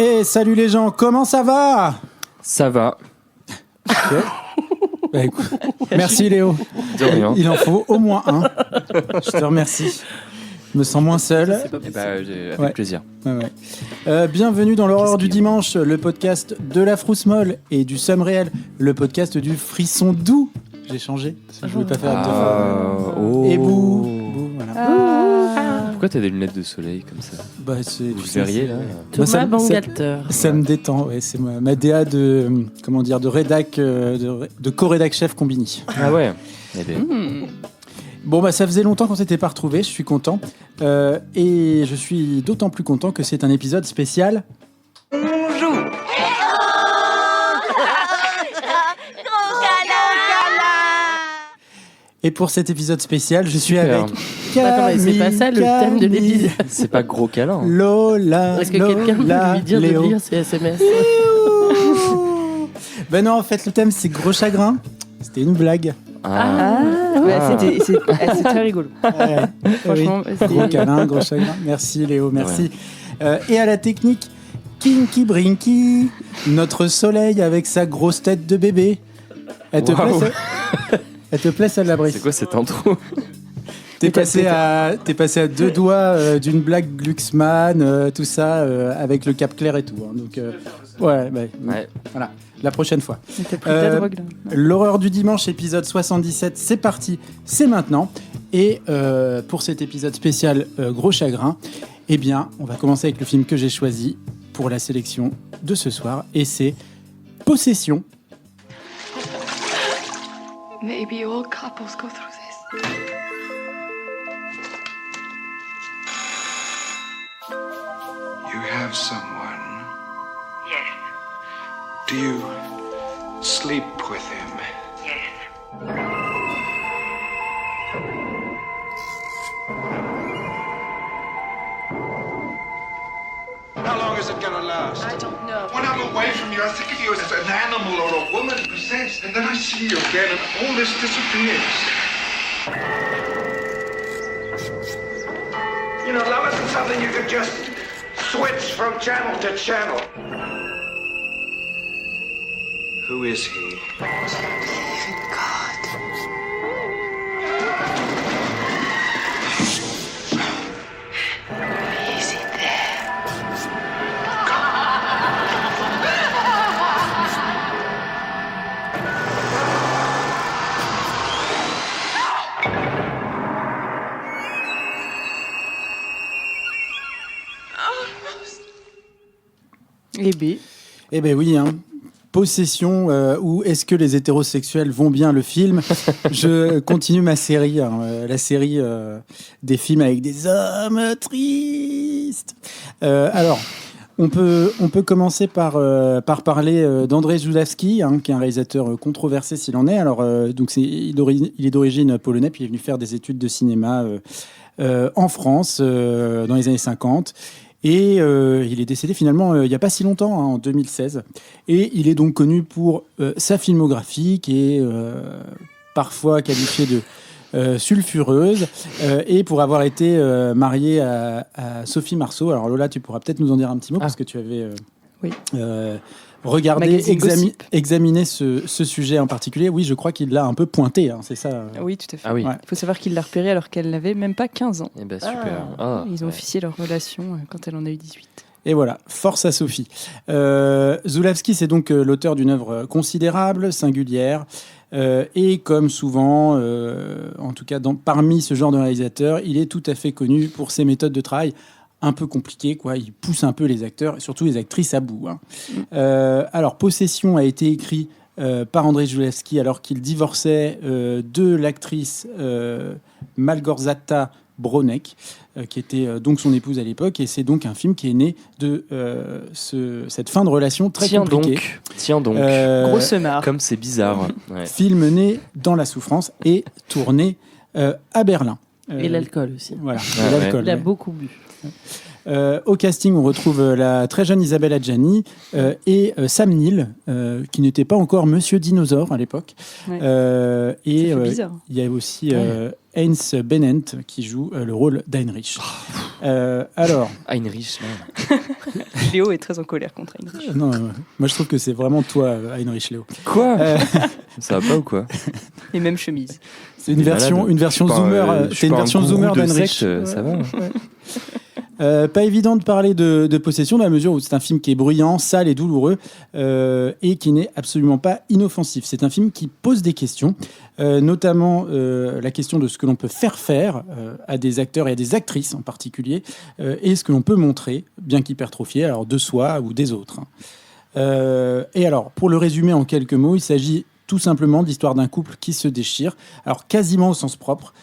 Et salut les gens, comment ça va? Ça va. Okay. Bah, écoute, merci Léo. De rien. Il en faut au moins un. Je te remercie. Je me sens moins seul. Avec plaisir. Ouais. Bienvenue dans l'horreur du dimanche, le podcast de la frousse molle et du somme réel, le podcast du frisson doux. J'ai changé, je voulais pas faire deux fois. Et bouh, voilà. Pourquoi t'as des lunettes de soleil comme ça? Bah, c'est, vous verriez là. Thomas Bangalter. Ça me détend, ouais, c'est ma DA de rédac, de co-rédac chef Combini. Ah ouais. Eh bien. Bon bah ça faisait longtemps qu'on s'était pas retrouvés, je suis content. Et je suis d'autant plus content que c'est un épisode spécial. Bonjour. Et pour cet épisode spécial, je suis avec Camille, c'est pas ça le thème de l'épisode. C'est pas gros câlin. Lola. Est-ce que quelqu'un peut lui dire Léo. de lire ses SMS? Ben non, en fait, le thème c'est gros chagrin. C'était une blague. Ouais, c'est très rigolo. Ouais. Franchement, oui. Gros câlin, gros chagrin. Merci Léo, merci. Ouais. Et à la technique, Kinky Brinky, notre soleil avec sa grosse tête de bébé. Elle te plaît celle-là, Brice? C'est quoi cette intro? T'es passé à deux doigts d'une blague Glucksmann, tout ça, avec le cap clair et tout. Hein. Donc, ouais. Voilà, la prochaine fois. T'as pris ta drogue, là. L'horreur du dimanche, épisode 77, c'est parti, c'est maintenant. Et pour cet épisode spécial Gros Chagrin, eh bien, on va commencer avec le film que j'ai choisi pour la sélection de ce soir, et c'est Possession. Maybe all couples go through this. You have someone. Yes. Do you sleep with him? Yes. How long is it gonna last? I don't know. When I'm away from you, I think of you as an animal or a woman possessed, and then I see you again, and all this disappears. You know, love isn't something you can just switch from channel to channel. Who is he? Is he there? Et B. Eh ben oui, hein. Possession, ou est-ce que les hétérosexuels vont bien, le film. Je continue ma série, hein, la série des films avec des hommes tristes. Alors, on peut commencer par parler d'Andrzej Żuławski, hein, qui est un réalisateur controversé s'il en est. Alors, donc il est d'origine polonais, puis il est venu faire des études de cinéma en France dans les années 50. Et il est décédé finalement il n'y a pas si longtemps, hein, en 2016. Et il est donc connu pour sa filmographie qui est parfois qualifiée de sulfureuse, et pour avoir été marié à Sophie Marceau. Alors Lola, tu pourras peut-être nous en dire un petit mot, parce que tu avais regardé, examiné ce sujet en particulier. Oui, je crois qu'il l'a un peu pointé, hein, c'est ça? Oui, tout à fait. Ah oui. Il faut savoir qu'il l'a repérée alors qu'elle n'avait même pas 15 ans. Eh ben super. Ils ont officié leur relation quand elle en a eu 18. Et voilà, force à Sophie. Żuławski, c'est donc l'auteur d'une œuvre considérable, singulière, et comme souvent, en tout cas parmi ce genre de réalisateurs, il est tout à fait connu pour ses méthodes de travail un peu compliquées, quoi. Il pousse un peu les acteurs, et surtout les actrices, à bout. Hein. Alors, Possession a été écrit par Andrzej Żuławski alors qu'il divorçait de l'actrice Małgorzata Bronek, qui était donc son épouse à l'époque, et c'est donc un film qui est né de cette fin de relation très compliquée. Tiens donc. Grosse marre. Comme c'est bizarre. Ouais. Film né dans la souffrance et tourné à Berlin. Et l'alcool aussi. Voilà, Ah, l'alcool. Il a beaucoup bu. Au casting, on retrouve la très jeune Isabelle Adjani et Sam Neill, qui n'était pas encore Monsieur Dinosaure à l'époque. Ouais. Et Ça fait bizarre. il y a aussi Heinz Bennent qui joue le rôle d'Heinrich. Alors, Heinrich, man. Léo est très en colère contre Heinrich. non, moi je trouve que c'est vraiment toi, Heinrich Léo. Quoi Ça va pas ou quoi? Et même chemise. C'est une version zoomer. C'est une version zoomer d'Heinrich. Ça va. Pas évident de parler de possession dans la mesure où c'est un film qui est bruyant, sale et douloureux et qui n'est absolument pas inoffensif. C'est un film qui pose des questions, notamment la question de ce que l'on peut faire à des acteurs et à des actrices en particulier et ce que l'on peut montrer, bien qu'hypertrophié, alors de soi ou des autres. Et alors, pour le résumer en quelques mots, il s'agit tout simplement de l'histoire d'un couple qui se déchire, alors quasiment au sens propre.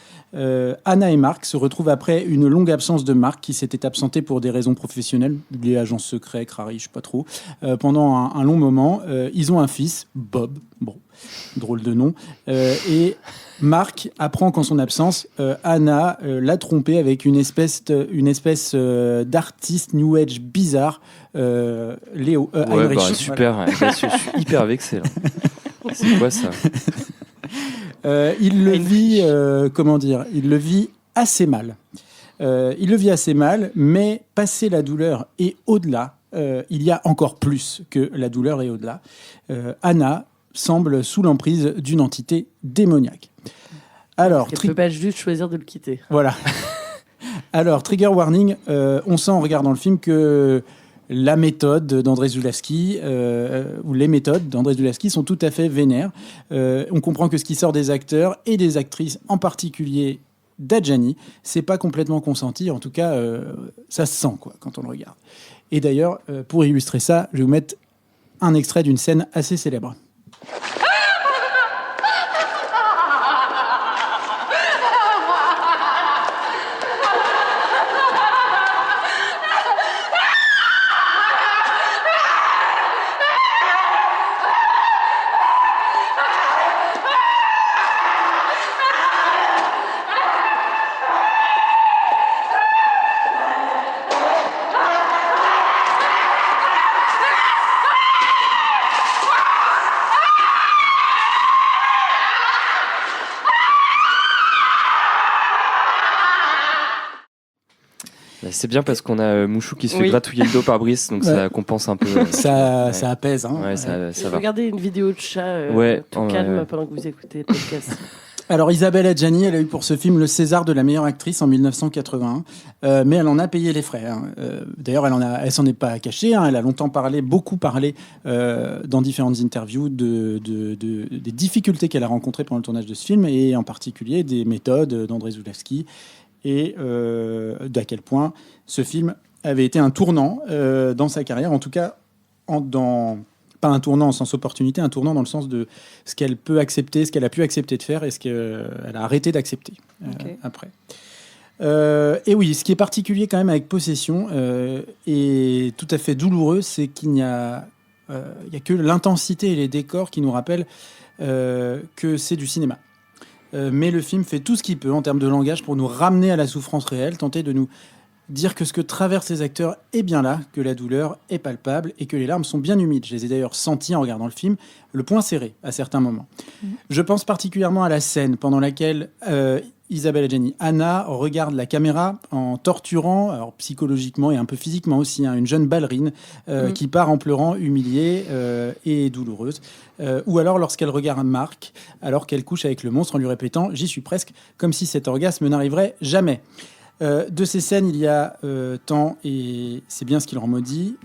Anna et Marc se retrouvent après une longue absence de Marc qui s'était absenté pour des raisons professionnelles, liées à agents secrets, crari, je sais pas trop, pendant un long moment. Ils ont un fils, Bob, bon, drôle de nom, et Marc apprend qu'en son absence, Anna l'a trompé avec une espèce d'artiste New Age bizarre, Léo Heinrich. Bah, super, ouais. Je suis hyper vexé là. C'est quoi ça? Il le vit, il le vit assez mal. Mais passer la douleur et au-delà, il y a encore plus que la douleur et au-delà. Anna semble sous l'emprise d'une entité démoniaque. Alors, Elle ne peut pas juste choisir de le quitter. voilà. Alors, trigger warning, on sent en regardant le film que la méthode d'André Zulawski, ou les méthodes d'André Zulawski sont tout à fait vénères. On comprend que ce qui sort des acteurs et des actrices, en particulier d'Adjani, c'est pas complètement consenti. En tout cas, ça se sent quoi, quand on le regarde. Et d'ailleurs, pour illustrer ça, je vais vous mettre un extrait d'une scène assez célèbre. C'est bien parce qu'on a Mouchou qui se fait Oui. gratouiller le dos par Brice, donc ça compense un peu. Ça Ouais. apaise. Hein. Ouais, ça va. Regardez une vidéo de chat tout Ouais, calme ouais. pendant que vous écoutez le podcast. Alors Isabelle Adjani, elle a eu pour ce film le César de la meilleure actrice en 1981, mais elle en a payé les frais. Hein. D'ailleurs, elle s'en est pas cachée. Hein. Elle a longtemps beaucoup parlé dans différentes interviews des difficultés qu'elle a rencontrées pendant le tournage de ce film, et en particulier des méthodes d'André Zulawski, et d'à quel point ce film avait été un tournant dans sa carrière, en tout cas pas un tournant en sens opportunité, un tournant dans le sens de ce qu'elle peut accepter, ce qu'elle a pu accepter de faire et ce qu'elle a arrêté d'accepter après. Et oui, ce qui est particulier quand même avec Possession et tout à fait douloureux, c'est qu'il n'y a que l'intensité et les décors qui nous rappellent que c'est du cinéma. Mais le film fait tout ce qu'il peut en termes de langage pour nous ramener à la souffrance réelle, tenter de nous dire que ce que traversent les acteurs est bien là, que la douleur est palpable et que les larmes sont bien humides. Je les ai d'ailleurs senties en regardant le film, le poing serré à certains moments. Je pense particulièrement à la scène pendant laquelle Isabelle Adjani, Anna, regarde la caméra en torturant, alors psychologiquement et un peu physiquement aussi, une jeune ballerine qui part en pleurant, humiliée et douloureuse. Ou alors lorsqu'elle regarde Marc, alors qu'elle couche avec le monstre en lui répétant « j'y suis presque », comme si cet orgasme n'arriverait jamais. De ces scènes, il y a tant, et c'est bien ce qu'il maudit.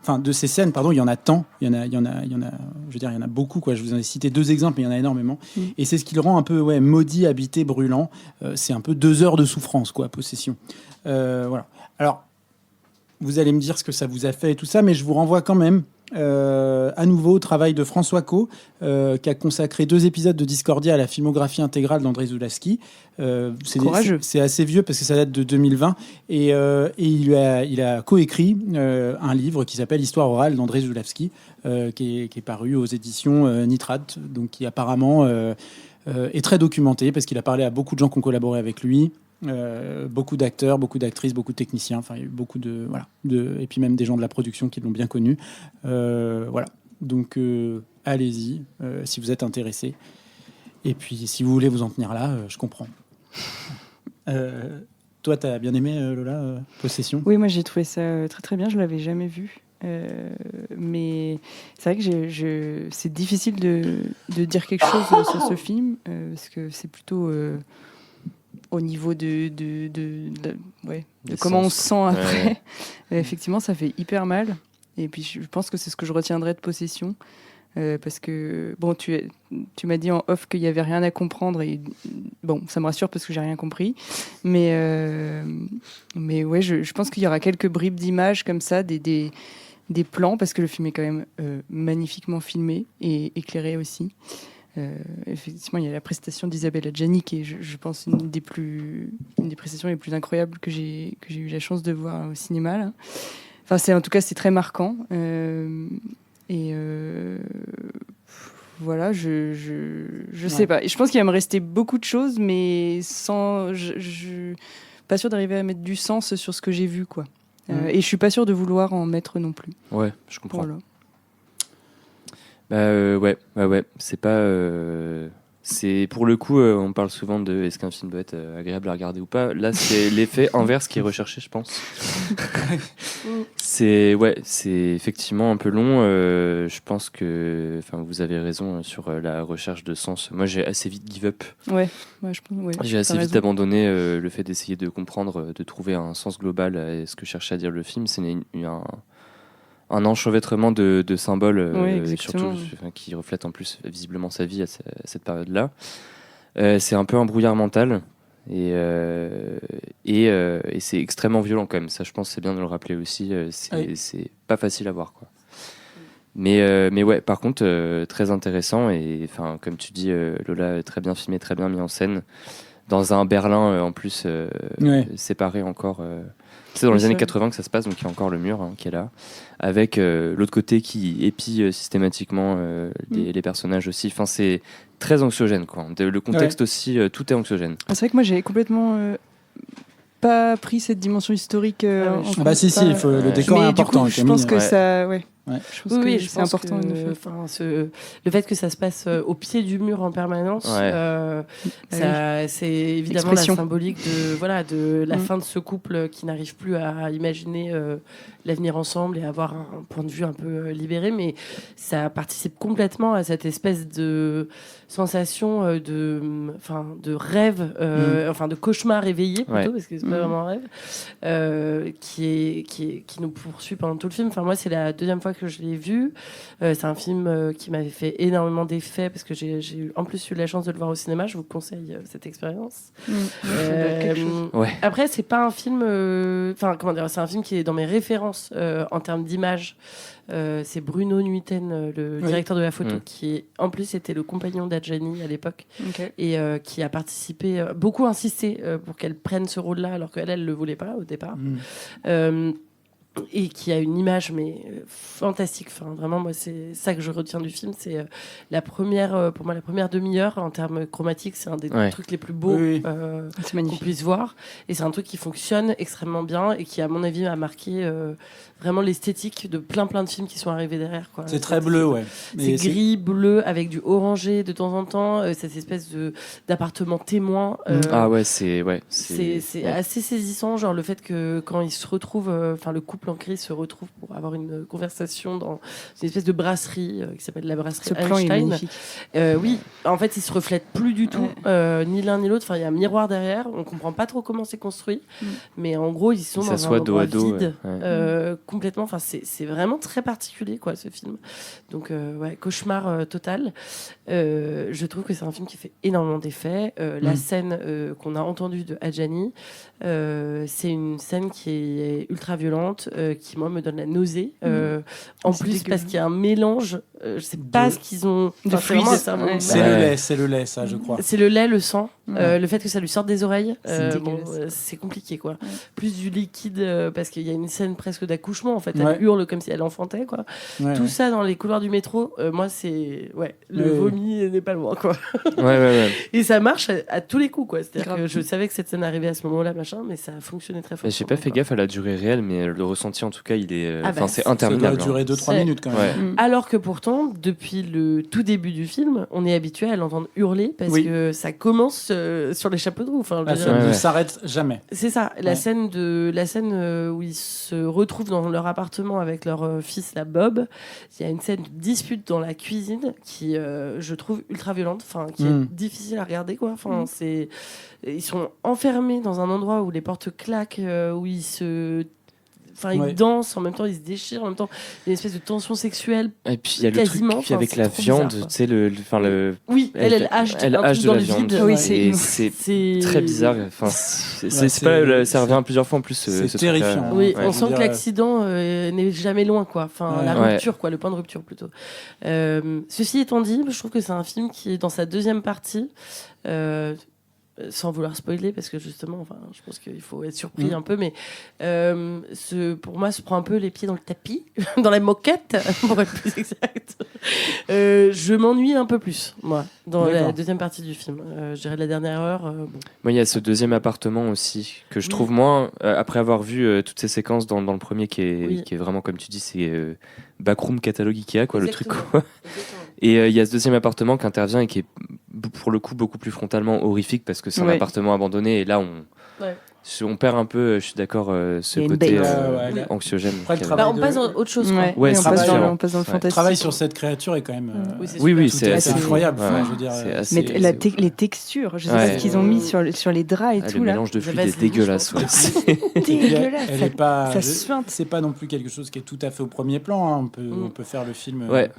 Enfin, de ces scènes, pardon, il y en a tant. Il y en a beaucoup, quoi. Je vous en ai cité 2 exemples, mais il y en a énormément. Et c'est ce qui le rend un peu maudit, habité, brûlant. C'est un peu 2 heures de souffrance, quoi, Possession. Voilà. Alors, vous allez me dire ce que ça vous a fait et tout ça, mais je vous renvoie quand même à nouveau au travail de François Caux, qui a consacré 2 épisodes de Discordia à la filmographie intégrale d'André Zulawski. Courageux. C'est assez vieux parce que ça date de 2020 et il a coécrit un livre qui s'appelle Histoire orale d'André Zulawski, qui est paru aux éditions Nitrate, donc qui apparemment est très documenté parce qu'il a parlé à beaucoup de gens qui ont collaboré avec lui. Beaucoup d'acteurs, beaucoup d'actrices, beaucoup de techniciens. Enfin, il y a eu beaucoup et puis même des gens de la production qui l'ont bien connu. Voilà. Donc, allez-y si vous êtes intéressés. Et puis, si vous voulez vous en tenir là, je comprends. Toi, tu as bien aimé, Lola, Possession ? Oui, moi j'ai trouvé ça très très bien, je ne l'avais jamais vu. Mais c'est vrai que c'est difficile de dire quelque chose sur ce film, parce que c'est plutôt au niveau de comment on se sent après. Effectivement, ça fait hyper mal. Et puis je pense que c'est ce que je retiendrai de Possession. Parce que bon, tu m'as dit en off qu'il n'y avait rien à comprendre et bon, ça me rassure parce que j'ai rien compris. Mais ouais, je pense qu'il y aura quelques bribes d'images comme ça, des plans, parce que le film est quand même magnifiquement filmé et éclairé aussi. Effectivement, il y a la prestation d'Isabelle Adjani qui est, je pense, une des prestations les plus incroyables que j'ai eu la chance de voir au cinéma. Là. Enfin, en tout cas, c'est très marquant. Voilà, je sais pas. Et je pense qu'il va me rester beaucoup de choses, mais je pas sûr d'arriver à mettre du sens sur ce que j'ai vu, quoi. Et je suis pas sûr de vouloir en mettre non plus. Ouais, je comprends. Voilà. Ouais. C'est pas. C'est pour le coup, on parle souvent de est-ce qu'un film doit être agréable à regarder ou pas. Là, c'est l'effet inverse qui est recherché, je pense. C'est effectivement un peu long. Je pense que, vous avez raison sur la recherche de sens. Moi, j'ai assez vite give up. Ouais, je pense. Ouais, j'ai assez vite abandonné le fait d'essayer de comprendre, de trouver un sens global à ce que cherchait à dire le film. C'est un enchevêtrement de symboles, surtout, qui reflète en plus visiblement sa vie à cette période-là. C'est un peu un brouillard mental et c'est extrêmement violent quand même. Ça, je pense, c'est bien de le rappeler aussi. C'est pas facile à voir, quoi. Mais ouais, par contre, très intéressant et comme tu dis, Lola, très bien filmé, très bien mis en scène dans un Berlin en plus séparé encore. C'est dans les années 80 que ça se passe, donc il y a encore le mur qui est là, avec l'autre côté qui épie systématiquement les personnages aussi. Enfin, c'est très anxiogène, quoi. Le contexte aussi, tout est anxiogène. C'est vrai que moi, j'ai complètement pas pris cette dimension historique. Si, le décor est important. Du coup, je pense que ça... Ouais. Je pense que c'est important. Le fait que ça se passe au pied du mur en permanence, c'est évidemment la symbolique de la fin de ce couple qui n'arrive plus à imaginer l'avenir ensemble et avoir un point de vue un peu libéré, mais ça participe complètement à cette espèce de sensation de rêve, de cauchemar réveillé plutôt, parce que c'est pas vraiment un rêve, qui nous poursuit pendant tout le film. Enfin, moi, c'est la deuxième fois que je l'ai vu. C'est un film qui m'avait fait énormément d'effets parce que j'ai en plus eu la chance de le voir au cinéma. Je vous conseille cette expérience. Après, c'est pas un film. C'est un film qui est dans mes références en termes d'image. C'est Bruno Nuiten, le directeur de la photo, qui en plus était le compagnon d'Adjani à l'époque et qui a participé, beaucoup insisté pour qu'elle prenne ce rôle-là alors qu'elle le voulait pas au départ. Et qui a une image fantastique. Enfin, vraiment, moi, c'est ça que je retiens du film. C'est pour moi, la première demi-heure en termes chromatiques, c'est un des trucs les plus beaux qu'on puisse voir. Et c'est un truc qui fonctionne extrêmement bien et qui, à mon avis, m'a marqué vraiment l'esthétique de plein de films qui sont arrivés derrière, quoi. C'est très bleu, C'est gris, bleu, avec du orangé de temps en temps. Cette espèce d'appartement témoin. C'est assez saisissant, genre le fait que quand ils se retrouvent, le couple en crise se retrouve pour avoir une conversation dans une espèce de brasserie qui s'appelle la brasserie Einstein. Oui, en fait, ils se reflètent plus du tout, ni l'un ni l'autre. Enfin, il y a un miroir derrière. On comprend pas trop comment c'est construit, mais en gros, ils sont dans un endroit vide, complètement. Enfin, c'est vraiment très particulier, quoi, ce film. Donc, cauchemar total. Je trouve que c'est un film qui fait énormément d'effets. La scène qu'on a entendue de Adjani, c'est une scène qui est ultra violente, qui moi me donne la nausée. En plus, parce qu'il y a un mélange Je sais pas ce qu'ils ont. De fluide. C'est le lait, ça, je crois. C'est le lait, le sang, Ouais. le fait que ça lui sorte des oreilles. C'est C'est compliqué, quoi. Plus du liquide, parce qu'il y a une scène presque d'accouchement, en fait. Ouais. Elle hurle comme si elle enfantait, quoi. Ouais, Tout ouais. ça dans les couloirs du métro, moi, c'est. Ouais, le Ouais. vomi n'est pas loin, quoi. Ouais. Et ça marche à tous les coups, quoi. C'est-à-dire Grave. que je savais que cette scène arrivait à ce moment-là, machin, mais ça a fonctionné très fort. J'ai pas fait gaffe à la durée réelle, mais le ressenti en tout cas, il est, Ah bah, c'est Ça doit interminable. durer 2-3 C'est- minutes quand même. Ouais. Alors que pourtant, depuis le tout début du film, on est habitué à l'entendre hurler parce Oui. que ça commence sur les chapeaux de roue. Enfin, je La veux dire, scène Ouais, ne ouais. s'arrête jamais. c'est ça, Ouais. la scène où ils se retrouvent dans leur appartement avec leur fils, la Bob. Il y a une scène de dispute dans la cuisine qui, je trouve, ultra violente, enfin, qui est difficile à regarder, quoi. Enfin, ils sont enfermés dans un endroit où les portes claquent, où ils se... Enfin, ils Ouais. dansent, en même temps ils se déchirent, en même temps il y a une espèce de tension sexuelle. Et puis il y a le Quasiment, truc enfin, avec c'est la trop viande, bizarre, quoi. tu sais, le Oui, elle hache elle un hache truc de dans la le viande. vide. Oui, Et c'est- c'est très bizarre. Enfin, c'est Ouais, pas, c'est- ça revient plusieurs fois en plus. c'est ce terrifiant, truc-là. Oui, Ouais, on je sent veux que dire, l'accident n'est jamais loin, quoi. Enfin, Ouais. la Ouais. rupture, quoi, le point de rupture plutôt. Ceci étant dit, je trouve que c'est un film qui est dans sa deuxième partie. Sans vouloir spoiler, parce que justement, enfin, je pense qu'il faut être surpris un peu, mais pour moi, se prend un peu les pieds dans le tapis, dans la moquette, pour être plus exact. Je m'ennuie un peu plus, moi, dans la D'accord. deuxième partie du film. Je dirais la dernière heure. Bon. Moi, il y a ce deuxième appartement aussi que je trouve moins, après avoir vu toutes ces séquences dans le premier qui est vraiment, comme tu dis, c'est backroom catalogue Ikea, quoi, le truc, quoi. Et il y a ce deuxième appartement qui intervient et qui est pour le coup beaucoup plus frontalement horrifique parce que c'est un appartement abandonné et là on perd un peu, je suis d'accord, ce côté anxiogène. On passe dans autre chose, quoi. Ouais, on passe dans le fantastique. Le travail sur cette créature est quand même oui, c'est assez incroyable. Ouais, Enfin, je veux dire, mais les textures, je sais pas ce qu'ils ont mis sur les draps et tout le là. mélange de fluide est dégueulasse. Dégueulasse. Elle est pas, ça suinte. c'est pas non plus quelque chose qui est tout à fait au premier plan. Hein. On peut faire le film. Ouais.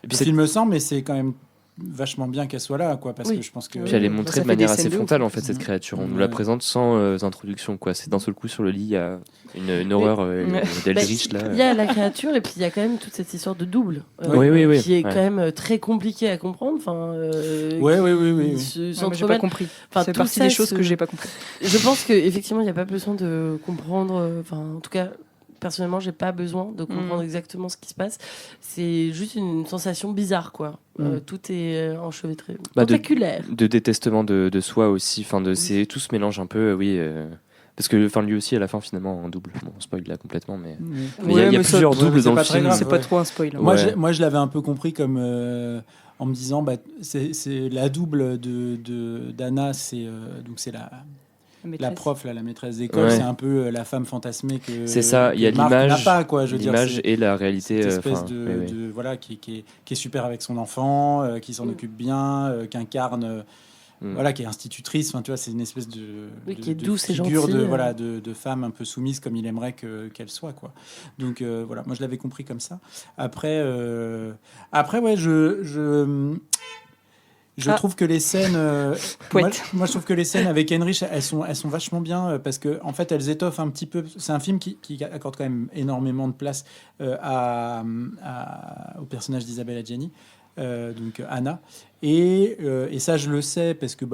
Le film sans, mais c'est quand même vachement bien qu'elle soit là, quoi, parce que je pense que. Puis elle est montrée de manière assez frontale en fait cette créature. On nous la présente sans introduction, quoi. C'est d'un seul coup sur le lit, il y a une horreur d'Eldritch là. Il y a la créature et puis il y a quand même toute cette histoire de double, oui, qui est quand même très compliquée à comprendre. Enfin, oui. J'ai pas compris. Enfin, c'est partie des choses que j'ai pas compris. Je pense qu'effectivement, il n'y a pas besoin de comprendre. Enfin, en tout cas. Personnellement, j'ai pas besoin de comprendre exactement ce qui se passe. C'est juste une sensation bizarre, quoi. Tout est enchevêtré, tentaculaire. De détestement de soi aussi. Enfin, c'est tout se mélange un peu, parce que, enfin, lui aussi à la fin finalement en double. Bon, on spoil là complètement, mais il y a plusieurs doubles dans le film. C'est pas trop un spoil. Moi, je l'avais un peu compris comme en me disant, c'est la double d'Anna, donc c'est la prof, là, la maîtresse d'école, c'est un peu la femme fantasmée que. C'est ça. Il y a Marc l'image, n'a pas, quoi. Je veux l'image dire, et la réalité. Cette espèce voilà, qui est super avec son enfant, qui s'en occupe bien, qui incarne. Voilà, qui est institutrice, enfin, tu vois, c'est une espèce qui est douce et figure gentille, de femme un peu soumise comme il aimerait qu'elle soit, quoi. Donc voilà, moi je l'avais compris comme ça. Après ouais, je trouve que les scènes, moi je trouve que les scènes avec Heinrich, elles sont vachement bien parce que en fait elles étoffent un petit peu. C'est un film qui accorde quand même énormément de place au personnage d'Isabelle Adjani. Donc Anna, et ça je le sais parce que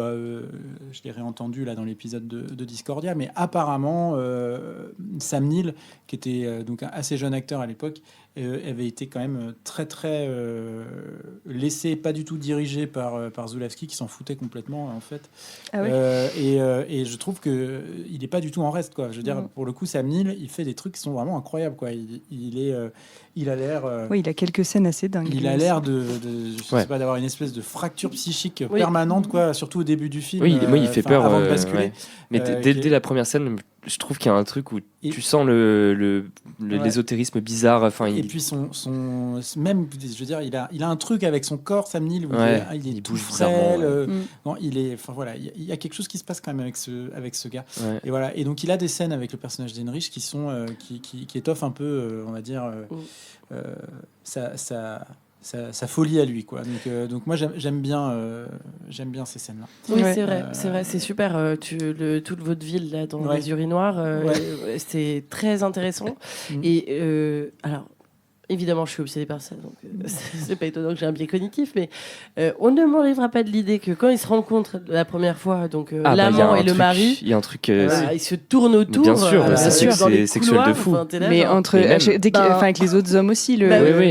je l'ai réentendu là dans l'épisode de Discordia, mais apparemment Sam Neill, qui était donc un assez jeune acteur à l'époque, avait été quand même très très laissé, pas du tout dirigé par Zulawski, qui s'en foutait complètement en fait. Et je trouve que il est pas du tout en reste, quoi. Je veux dire, pour le coup, Sam Neill, il fait des trucs qui sont vraiment incroyables, quoi. Il a l'air. Il a quelques scènes assez dingues. Il a l'air je sais pas, d'avoir une espèce de fracture psychique permanente, quoi. Surtout au début du film. Oui, moi il fait peur avant de basculer. Mais dès la première scène, je trouve qu'il y a un truc où tu sens l'ésotérisme bizarre. Enfin, et puis même, je veux dire, il a un truc avec son corps, Sam Neill, où il est tout frêle. Non, voilà, il y a quelque chose qui se passe quand même avec ce gars. Ouais. Et voilà. Et donc il a des scènes avec le personnage d'Heinrich qui sont qui étoffent un peu, on va dire, sa folie à lui, quoi. Donc moi j'aime bien ces scènes-là. Oui, c'est vrai, c'est super. Toute votre ville là dans les urinoirs, c'est très intéressant. Et alors évidemment, je suis obsédée par ça, donc c'est pas étonnant que j'ai un biais cognitif, mais on ne m'enlèvera pas de l'idée que quand ils se rencontrent la première fois, donc l'amant et le mari, il y a un truc, ils se tournent autour. Bien sûr, c'est sexuel de fou. Mais entre, avec les autres hommes aussi,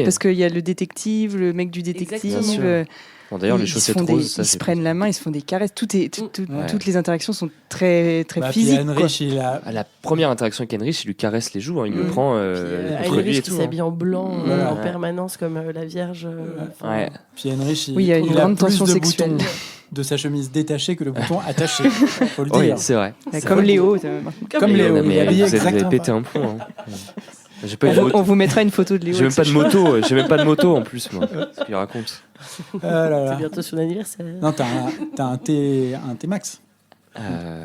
parce qu'il y a le détective, le mec du détective. Bon, d'ailleurs, les chaussettes roses, ils se prennent la main, ils se font des caresses. Toutes les interactions sont très, très physiques. La première interaction avec Heinrich, il lui caresse les joues, il le prend contre lui et tout. Qui s'habille en blanc en permanence comme la Vierge. Puis Heinrich, il y a une grande tension sexuelle de sa chemise détachée que le bouton attaché. Faut le dire. Oui, c'est vrai. Comme Léo. Comme Léo. Vous avez pété un plomb. On vous mettra une photo de Léo. J'ai même pas de moto en plus, moi. Ce qu'il raconte. C'est bientôt son anniversaire. Non, t'as un T-Max.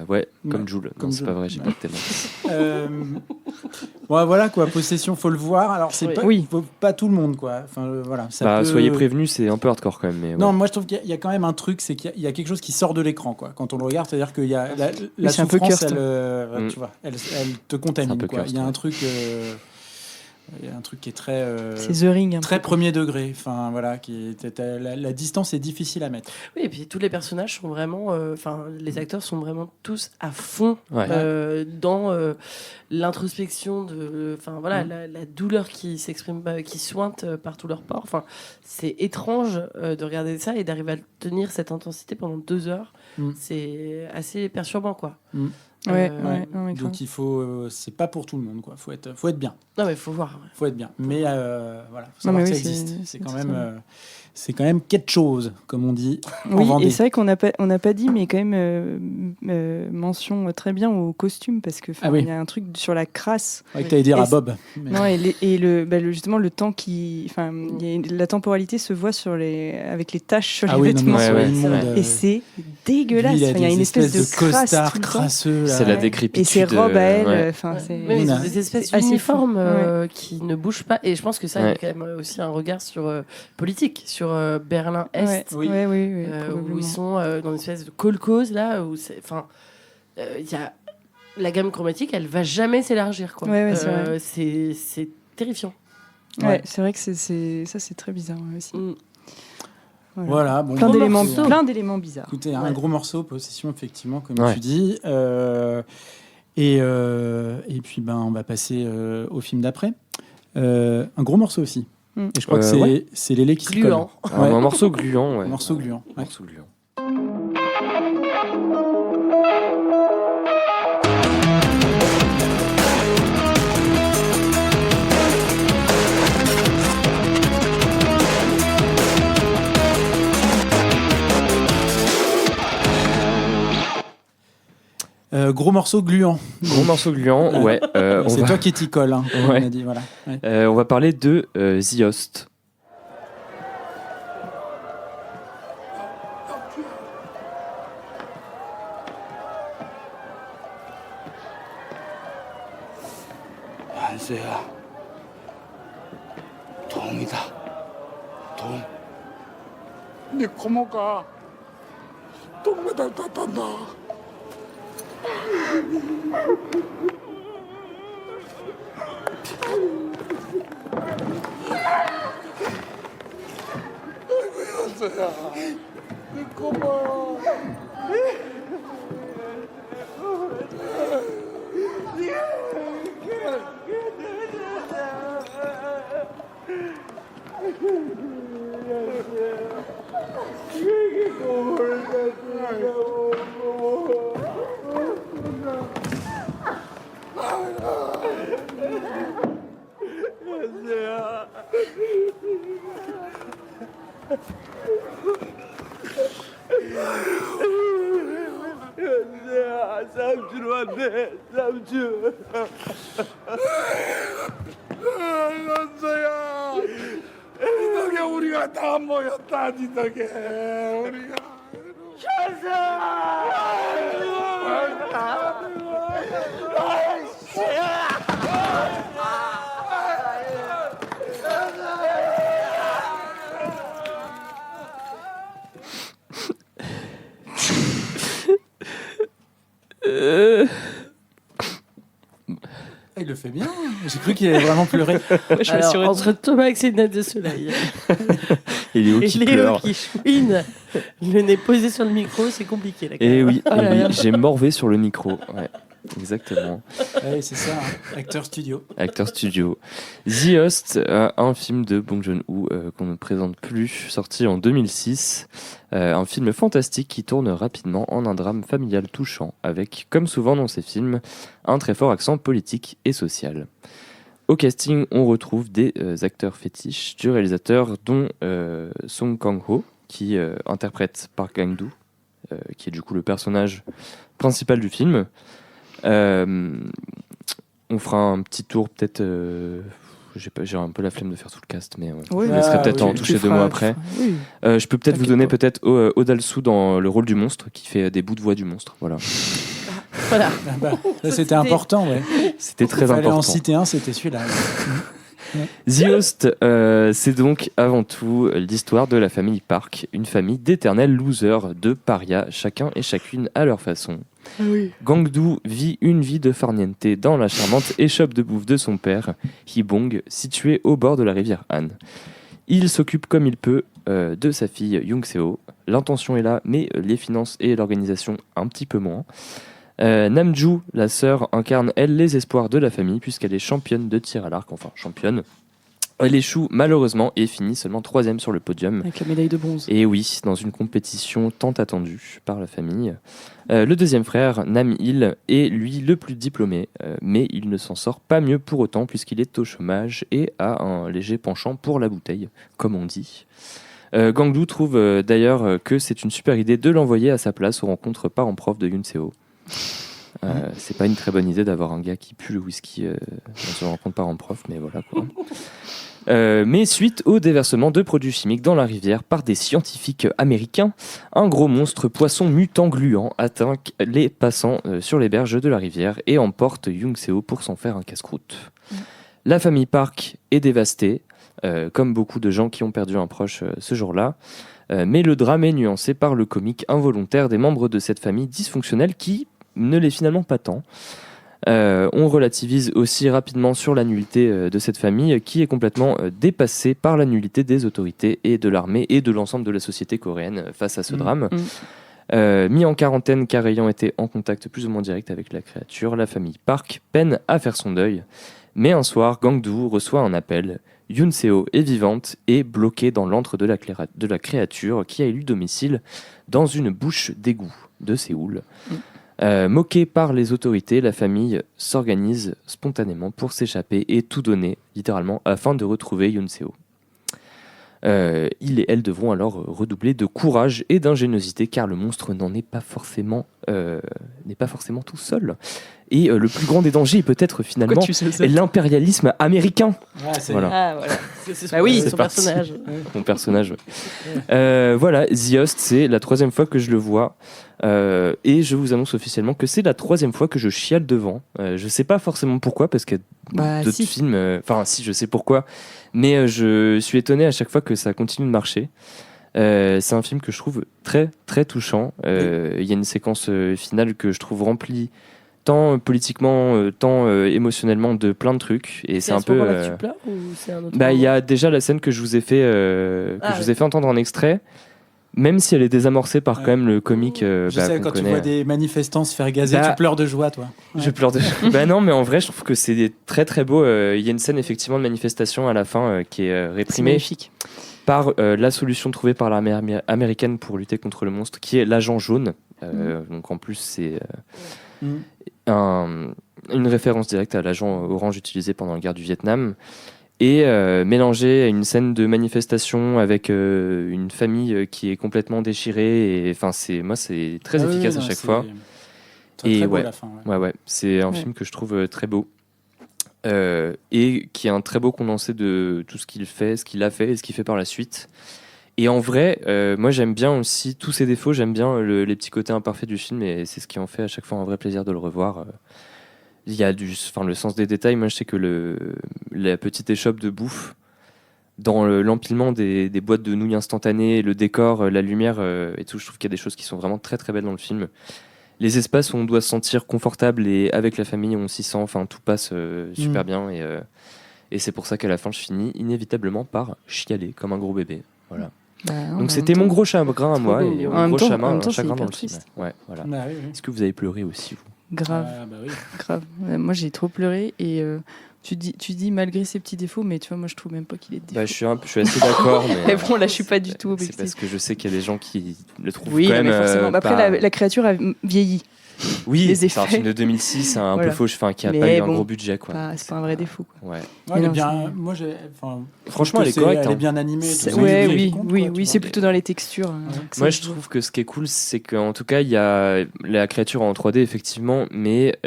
Ouais, comme Jules. Non, c'est pas vrai, j'ai pas de T-Max. Bon, voilà quoi, Possession, faut le voir. Alors, c'est pas tout le monde, quoi. Enfin, voilà. Soyez prévenus, c'est un peu hardcore quand même. Mais non, moi je trouve qu'il y a quand même un truc, c'est qu'il y a quelque chose qui sort de l'écran, quoi. Quand on le regarde, c'est-à-dire qu'il y a la souffrance, tu vois, elle te contamine, quoi. Il y a un truc. Il y a un truc qui est très, c'est The Ring, très premier degré. Enfin voilà, la distance est difficile à mettre. Oui, et puis tous les personnages sont vraiment, les acteurs sont vraiment tous à fond dans l'introspection la douleur qui s'exprime, qui sointe par tout leur corps. Enfin, c'est étrange de regarder ça et d'arriver à tenir cette intensité pendant 2 heures. C'est assez perturbant, quoi. Donc il faut, c'est pas pour tout le monde, quoi. Faut être bien. Non mais faut voir. Faut être bien. Mais voilà, faut savoir que ça existe. C'est quand même quelque chose, comme on dit. Oui, et c'est vrai qu'on n'a pas dit, mais quand même mention très bien au costume, parce que il y a un truc sur la crasse. Que t'allais dire à Bob. Non, justement le temps la temporalité se voit avec les taches sur les vêtements. Et c'est dégueulasse. Il y a une espèce de costard crasseux. C'est la décrépitude. Et ses robes à elle. Mais ils ont des espèces d'uniformes qui ne bougent pas. Et je pense que ça, il y a quand même aussi un regard sur politique, sur Berlin-Est, où ils sont dans une espèce de kolkhoz, là, où il y a la gamme chromatique, elle va jamais s'élargir, quoi. C'est terrifiant. C'est vrai que c'est très bizarre aussi. Voilà, bon, plein d'éléments bizarres. Écoutez, un gros morceau, Possession, effectivement, comme tu dis. Et puis, on va passer au film d'après. Un gros morceau aussi. Et je crois que c'est Lélé qui se colle. Un morceau gluant. Un morceau gluant. Gros morceau gluant. C'est toi qui t'y colle. On a dit, voilà. On va parler de The Host. 한세야, 동이다. 동. 네 고모가 동메달 땄단다. 아이고 현서야, 네 고모. 삼촌 왔네, 삼촌. 현서야, 이 덕에 우리가 다 모였다, 이 덕에 우리가. 현서! fais bien. J'ai cru qu'il allait vraiment pleurer. Alors, entre Thomas et ses lunettes de soleil et Léo qui pleure. Qui chouine, le nez posé sur le micro, c'est compliqué. Et oui, j'ai morvé sur le micro. Ouais, exactement. Oui, c'est ça, acteur studio. Acteur studio. The Host, un film de Bong Joon-ho qu'on ne présente plus, sorti en 2006. Un film fantastique qui tourne rapidement en un drame familial touchant, avec, comme souvent dans ces films, un très fort accent politique et social. Au casting, on retrouve des acteurs fétiches du réalisateur, dont Song Kang-ho, qui interprète Park Gang-doo, qui est du coup le personnage principal du film. On fera un petit tour peut-être... j'ai un peu la flemme de faire tout le cast, mais je laisserai peut-être en toucher 2 mois après. Oui. Je peux peut-être vous donner peut-être Odal Soo dans le rôle du monstre, qui fait des bouts de voix du monstre. Voilà. Voilà. Ça, c'était important, ouais. C'était très important. Fallait en citer un, c'était celui-là. The Host, c'est donc avant tout l'histoire de la famille Park, une famille d'éternels losers, de parias, chacun et chacune à leur façon. Oui. Gang-doo vit une vie de farniente dans la charmante échoppe de bouffe de son père, Hee-bong, située au bord de la rivière Han. Il s'occupe comme il peut de sa fille Young-seo. L'intention est là, mais les finances et l'organisation un petit peu moins. Namju, la sœur, incarne elle les espoirs de la famille puisqu'elle est championne de tir à l'arc, enfin championne. Elle échoue malheureusement et finit seulement 3e sur le podium. Avec la médaille de bronze. Et oui, dans une compétition tant attendue par la famille. Le deuxième frère, Nam-il, est lui le plus diplômé, mais il ne s'en sort pas mieux pour autant puisqu'il est au chômage et a un léger penchant pour la bouteille, comme on dit. Gang-doo trouve d'ailleurs que c'est une super idée de l'envoyer à sa place aux rencontres parents-prof de Yoon-seo. C'est pas une très bonne idée d'avoir un gars qui pue le whisky dans une rencontre parents-prof, mais voilà quoi. Mais suite au déversement de produits chimiques dans la rivière par des scientifiques américains, un gros monstre poisson mutant gluant atteint les passants sur les berges de la rivière et emporte Young-seo pour s'en faire un casse-croûte. La famille Park est dévastée, comme beaucoup de gens qui ont perdu un proche ce jour-là. Mais le drame est nuancé par le comique involontaire des membres de cette famille dysfonctionnelle qui ne l'est finalement pas tant. On relativise aussi rapidement sur la nullité de cette famille qui est complètement dépassée par la nullité des autorités et de l'armée et de l'ensemble de la société coréenne face à ce drame. Mis en quarantaine car ayant été en contact plus ou moins direct avec la créature, la famille Park peine à faire son deuil. Mais un soir, Gang-doo reçoit un appel. Yoon-seo est vivante et bloquée dans l'antre de la créature qui a élu domicile dans une bouche d'égout de Séoul. Moquée par les autorités, la famille s'organise spontanément pour s'échapper et tout donner, littéralement, afin de retrouver Yoon-seo. Il et elle devront alors redoubler de courage et d'ingéniosité car le monstre n'est pas forcément tout seul. Et le plus grand des dangers est peut-être finalement l'impérialisme américain. Voilà. C'est son personnage. Mon personnage. Voilà, The Host, c'est la 3e fois que je le vois. Et je vous annonce officiellement que c'est la 3e fois que je chiale devant. Je sais pas forcément pourquoi, parce qu'il y a d'autres films. Enfin, si, je sais pourquoi. Mais je suis étonné à chaque fois que ça continue de marcher. C'est un film que je trouve très, très touchant. Il y a une séquence finale que je trouve remplie tant politiquement, tant émotionnellement de plein de trucs. Et c'est un peu. Tu pleures ou c'est un autre il y a déjà la scène que je vous ai fait, je vous ai fait entendre en extrait. Même si elle est désamorcée par quand même le comique. Je sais, quand tu vois des manifestants se faire gazer, tu pleures de joie, toi. Ouais. Je pleure de joie. Non, mais en vrai, je trouve que c'est très très beau. Il y a une scène effectivement de manifestation à la fin qui est réprimée par la solution trouvée par l'armée américaine pour lutter contre le monstre, qui est l'agent jaune. Donc en plus, c'est une référence directe à l'agent orange utilisé pendant la guerre du Vietnam. Et mélangé à une scène de manifestation avec une famille qui est complètement déchirée. Et enfin, c'est très efficace à chaque fois. Très beau à la fin. Ouais, c'est un film que je trouve très beau et qui est un très beau condensé de tout ce qu'il fait, ce qu'il a fait et ce qu'il fait par la suite. Et en vrai, moi j'aime bien aussi tous ses défauts. J'aime bien les petits côtés imparfaits du film et c'est ce qui en fait à chaque fois un vrai plaisir de le revoir. Il y a le sens des détails. Moi, je sais que la petite échoppe de bouffe, dans l'empilement des boîtes de nouilles instantanées, le décor, la lumière et tout, je trouve qu'il y a des choses qui sont vraiment très très belles dans le film. les espaces où on doit se sentir confortable et avec la famille on s'y sent, enfin tout passe super bien et c'est pour ça qu'à la fin je finis inévitablement par chialer comme un gros bébé. Voilà. Donc c'était mon gros chagrin à moi et mon gros chagrin dans le film. Ouais, voilà. Bah, oui. Est-ce que vous avez pleuré aussi vous? Grave. Bah oui. Grave. Moi j'ai trop pleuré et tu dis malgré ses petits défauts, mais tu vois, moi je trouve même pas qu'il ait de défauts. Bah, je suis assez d'accord. Mais bon, là je suis pas du tout objectif. C'est parce que je sais qu'il y a des gens qui le trouvent oui, quand même. Mais forcément. Après, la créature a vieilli. Oui, c'est un film de 2006, un peu faux, qui a pas eu un gros budget. Quoi. C'est pas un vrai défaut. Quoi. Ouais. Elle est bien. Moi, franchement, elle est correcte. Elle est bien animée. Oui, c'est plutôt dans les textures. Moi, je trouve que ce qui est cool, c'est qu'en tout cas, il y a la créature en 3D, effectivement, mais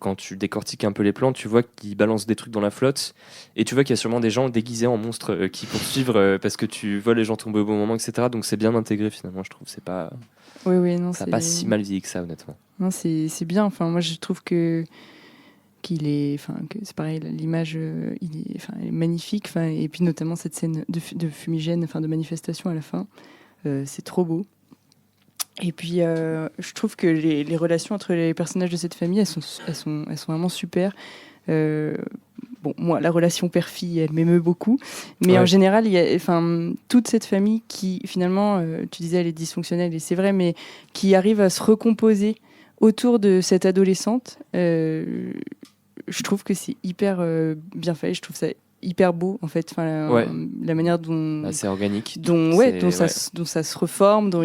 quand tu décortiques un peu les plans, tu vois qu'ils balancent des trucs dans la flotte, et tu vois qu'il y a sûrement des gens déguisés en monstres qui poursuivent parce que tu vois les gens tomber au bon moment, etc. Donc c'est bien intégré finalement, je trouve. C'est pas. Non, ça n'a pas si mal vieilli que ça, honnêtement. Non, c'est bien. Enfin, moi, je trouve que c'est pareil, l'image elle est magnifique, et puis notamment cette scène de fumigène, de manifestation à la fin, c'est trop beau. Et puis je trouve que les relations entre les personnages de cette famille, elles sont vraiment super. Moi, la relation père-fille, elle m'émeut beaucoup, mais en général, il y a toute cette famille qui finalement, tu disais, elle est dysfonctionnelle, et c'est vrai, mais qui arrive à se recomposer autour de cette adolescente. Je trouve que c'est hyper bien fait. Je trouve ça hyper beau en fait. La manière dont c'est organique. Dont ça se reforme, dont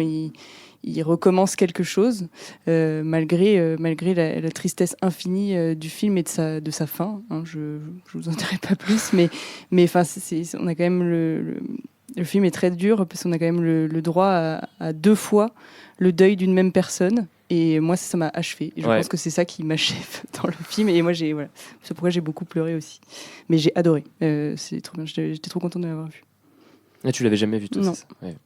il recommence quelque chose malgré la tristesse infinie du film et de sa fin. Je vous en dirai pas plus, mais on a quand même le film est très dur parce qu'on a quand même le droit à 2 fois le deuil d'une même personne. Et moi, ça m'a achevé. Et je pense que c'est ça qui m'achève dans le film. Et moi, c'est pourquoi j'ai beaucoup pleuré aussi. Mais j'ai adoré. C'est trop bien. J'étais trop contente de l'avoir vu. Et tu l'avais jamais vu, toi? Non. C'est ça ouais.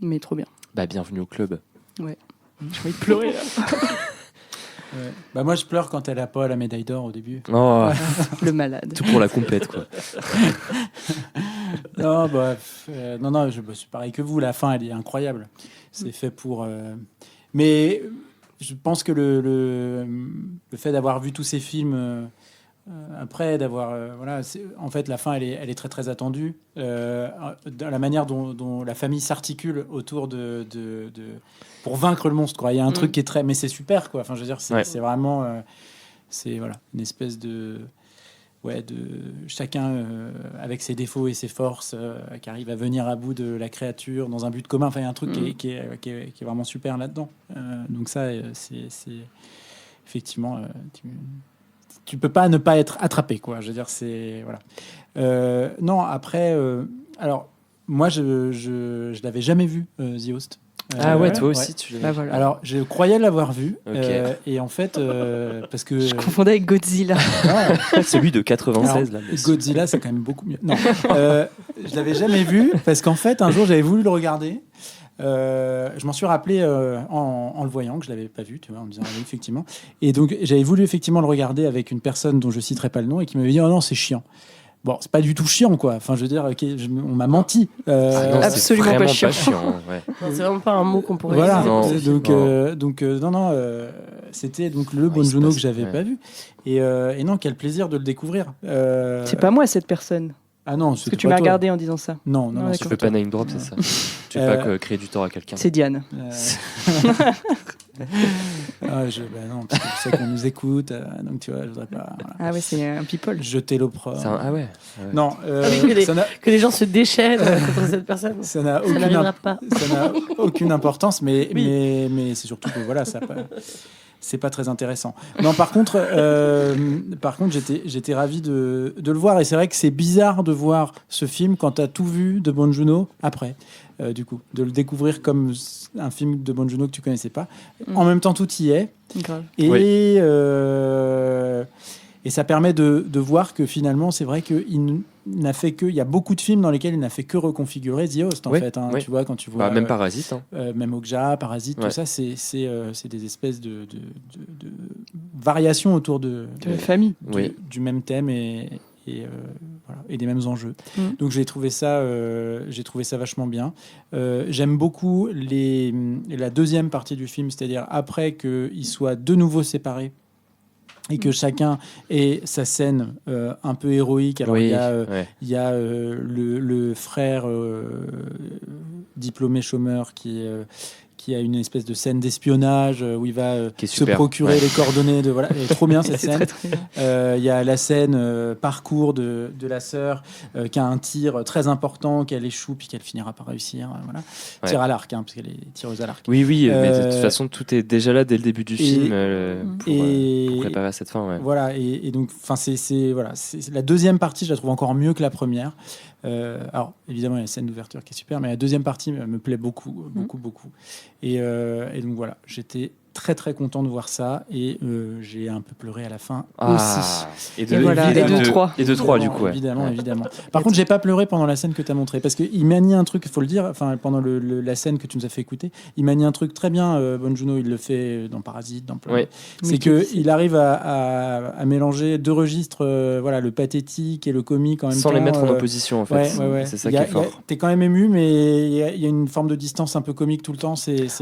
Mais trop bien. Bah, bienvenue au club. Ouais. J'ai envie de pleurer. Ouais. Bah moi, je pleure quand elle a pas la médaille d'or au début. Oh. Le malade. Tout pour la compète, quoi. Non, c'est pareil que vous. La fin, elle est incroyable. C'est fait pour. Mais je pense que le fait d'avoir vu tous ces films après, d'avoir en fait, la fin, elle est très très attendue. Dans la manière dont la famille s'articule autour pour vaincre le monstre, quoi. Il y a un truc qui est très, mais c'est super, quoi. Enfin, je veux dire, c'est vraiment, une espèce de chacun avec ses défauts et ses forces qui arrive à venir à bout de la créature dans un but commun. Enfin, il y a un truc qui est vraiment super là-dedans. Donc ça, c'est effectivement, tu peux pas ne pas être attrapé, quoi. Je veux dire, c'est voilà. Non, après, alors moi, je l'avais jamais vu, The Host. Toi aussi, tu l'as vu. Voilà. Alors, je croyais l'avoir vu, et en fait, parce que je confondais avec Godzilla. Celui de 96. Là, Godzilla, c'est quand même beaucoup mieux. Non, je l'avais jamais vu parce qu'en fait, un jour, j'avais voulu le regarder. Je m'en suis rappelé en le voyant, que je l'avais pas vu, tu vois, en me disant oui, effectivement. Et donc, j'avais voulu effectivement le regarder avec une personne dont je citerai pas le nom et qui m'avait dit oh non, c'est chiant. Bon, c'est pas du tout chiant, quoi. Enfin, je veux dire, on m'a menti. Non, absolument pas chiant. Ouais. Non, c'est vraiment pas un mot qu'on pourrait voilà. utiliser. Donc, c'était donc le Bong Joon-ho que j'avais pas vu. Et non, quel plaisir de le découvrir. C'est pas moi cette personne. Ah non, parce que tu m'as regardé en disant ça. Non, tu fais pas name drop, c'est ça. Tu veux pas créer du tort à quelqu'un. C'est Diane. Non, parce que je sais qu'on nous écoute, donc tu vois, je voudrais pas. Voilà. Ah ouais, c'est un people. Jeter l'opprobre. Ah ouais. Non, que les gens se déchaînent contre cette personne. Ça n'arrivera aucune importance, mais c'est surtout que voilà, ça. C'est pas très intéressant. Non, par contre, j'étais ravi de le voir. Et c'est vrai que c'est bizarre de voir ce film quand tu as tout vu de Bong Joon-ho après. Du coup, de le découvrir comme un film de Bong Joon-ho que tu connaissais pas. En même temps, tout y est. Grave. Et ça permet de voir que finalement, c'est vrai qu'il n'a fait que. Il y a beaucoup de films dans lesquels il n'a fait que reconfigurer The Host, en fait. Hein, tu vois, quand tu vois. Même Parasite. Même Okja, Parasite, tout ça, c'est des espèces de variations autour de la famille. Du même thème. Et voilà, et des mêmes enjeux. Donc j'ai trouvé ça vachement bien. J'aime beaucoup la deuxième partie du film, c'est-à-dire après qu'ils soient de nouveau séparés et que chacun ait sa scène un peu héroïque. Alors il y a le frère diplômé chômeur qui a une espèce de scène d'espionnage où il va se procurer les coordonnées de voilà, elle est trop bien cette scène. Il y a la scène parcours de la sœur qui a un tir très important, qu'elle échoue puis qu'elle finira par réussir. Voilà. Tir à l'arc, parce qu'elle est tireuse à l'arc. Oui, mais de toute façon tout est déjà là dès le début du film pour préparer à cette fin. Ouais. Voilà, et donc c'est la deuxième partie, je la trouve encore mieux que la première. Alors évidemment il y a la scène d'ouverture qui est super, mais la deuxième partie me plaît beaucoup. Et donc voilà, j'étais très très content de voir ça et j'ai un peu pleuré à la fin aussi. Et de 3 du coup. Évidemment. Par contre, j'ai pas pleuré pendant la scène que tu as montrée parce qu'il manie un truc, il faut le dire, pendant la scène que tu nous as fait écouter, il manie un truc très bien. Bong Joon-ho, il le fait dans Parasite, dans plein. C'est qu'il arrive à mélanger deux registres, le pathétique et le comique en même temps. Sans les mettre en opposition en fait. C'est ça qui est fort. T'es quand même ému, mais il y a une forme de distance un peu comique tout le temps.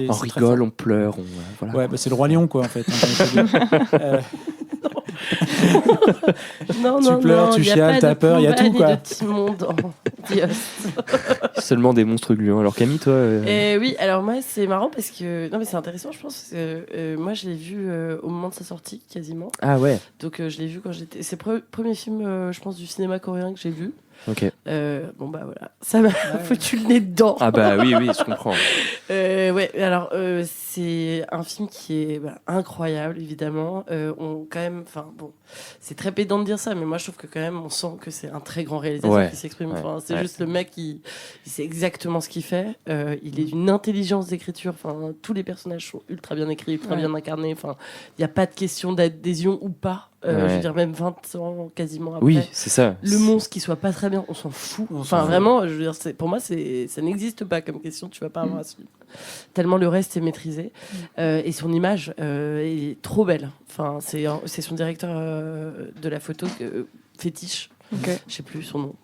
On rigole, on pleure, voilà. C'est le Roi Lion, quoi, en fait. Tu pleures, tu chiales, t'as peur, il y a tout, quoi. Seulement des monstres gluants. Alors Camille, toi Oui, alors moi c'est marrant parce que mais c'est intéressant, je pense. Moi je l'ai vu au moment de sa sortie quasiment. Ah ouais. Donc je l'ai vu quand j'étais. C'est le premier film, je pense, du cinéma coréen que j'ai vu. Ok. Voilà, ça m'a foutu le nez dedans. Ah bah oui, je comprends. Alors c'est un film qui est incroyable, évidemment. C'est très pédant de dire ça, mais moi je trouve que quand même on sent que c'est un très grand réalisateur qui s'exprime. C'est juste le mec il sait exactement ce qu'il fait. Il est d'une intelligence d'écriture. Tous les personnages sont ultra bien écrits, ultra bien incarnés. Il n'y a pas de question d'adhésion ou pas. Je veux dire, même 20 ans quasiment après. Oui, c'est ça. Le monstre qui soit pas très bien, on s'en fout. Vraiment, je veux dire, pour moi, ça n'existe pas comme question. Tu vas pas avoir à suivre. Tellement le reste est maîtrisé. Et son image est trop belle. C'est son directeur de la photo fétiche. Je sais plus son nom.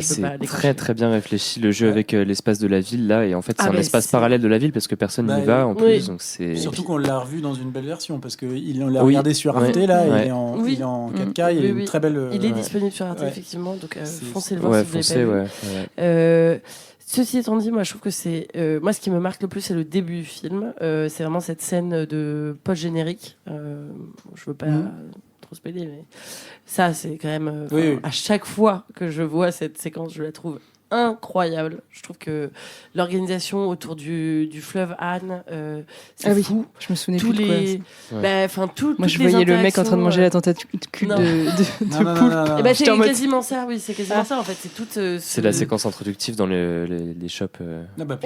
C'est très très bien réfléchi le jeu avec l'espace de la ville là, et en fait c'est un espace parallèle de la ville parce que personne n'y va en plus, donc c'est surtout qu'on l'a revu dans une belle version parce que on l'a regardé sur Arte là, il est en 4K, il est une très belle. Il est disponible sur Arte effectivement, donc foncez le voir si vous l'avez pas vu. Ceci étant dit, moi je trouve que c'est moi ce qui me marque le plus c'est le début du film. C'est vraiment cette scène de post-générique. Je veux pas trop spoiler, mais ça c'est quand même à chaque fois que je vois cette séquence, je la trouve incroyable. Je trouve que l'organisation autour du fleuve Han, c'est fou. Je me souvenais plus moi je voyais le mec en train de manger la tentacule de poulpe. C'est quasiment ça, c'est quasiment ça en fait. C'est toute. C'est la séquence introductive dans les shops.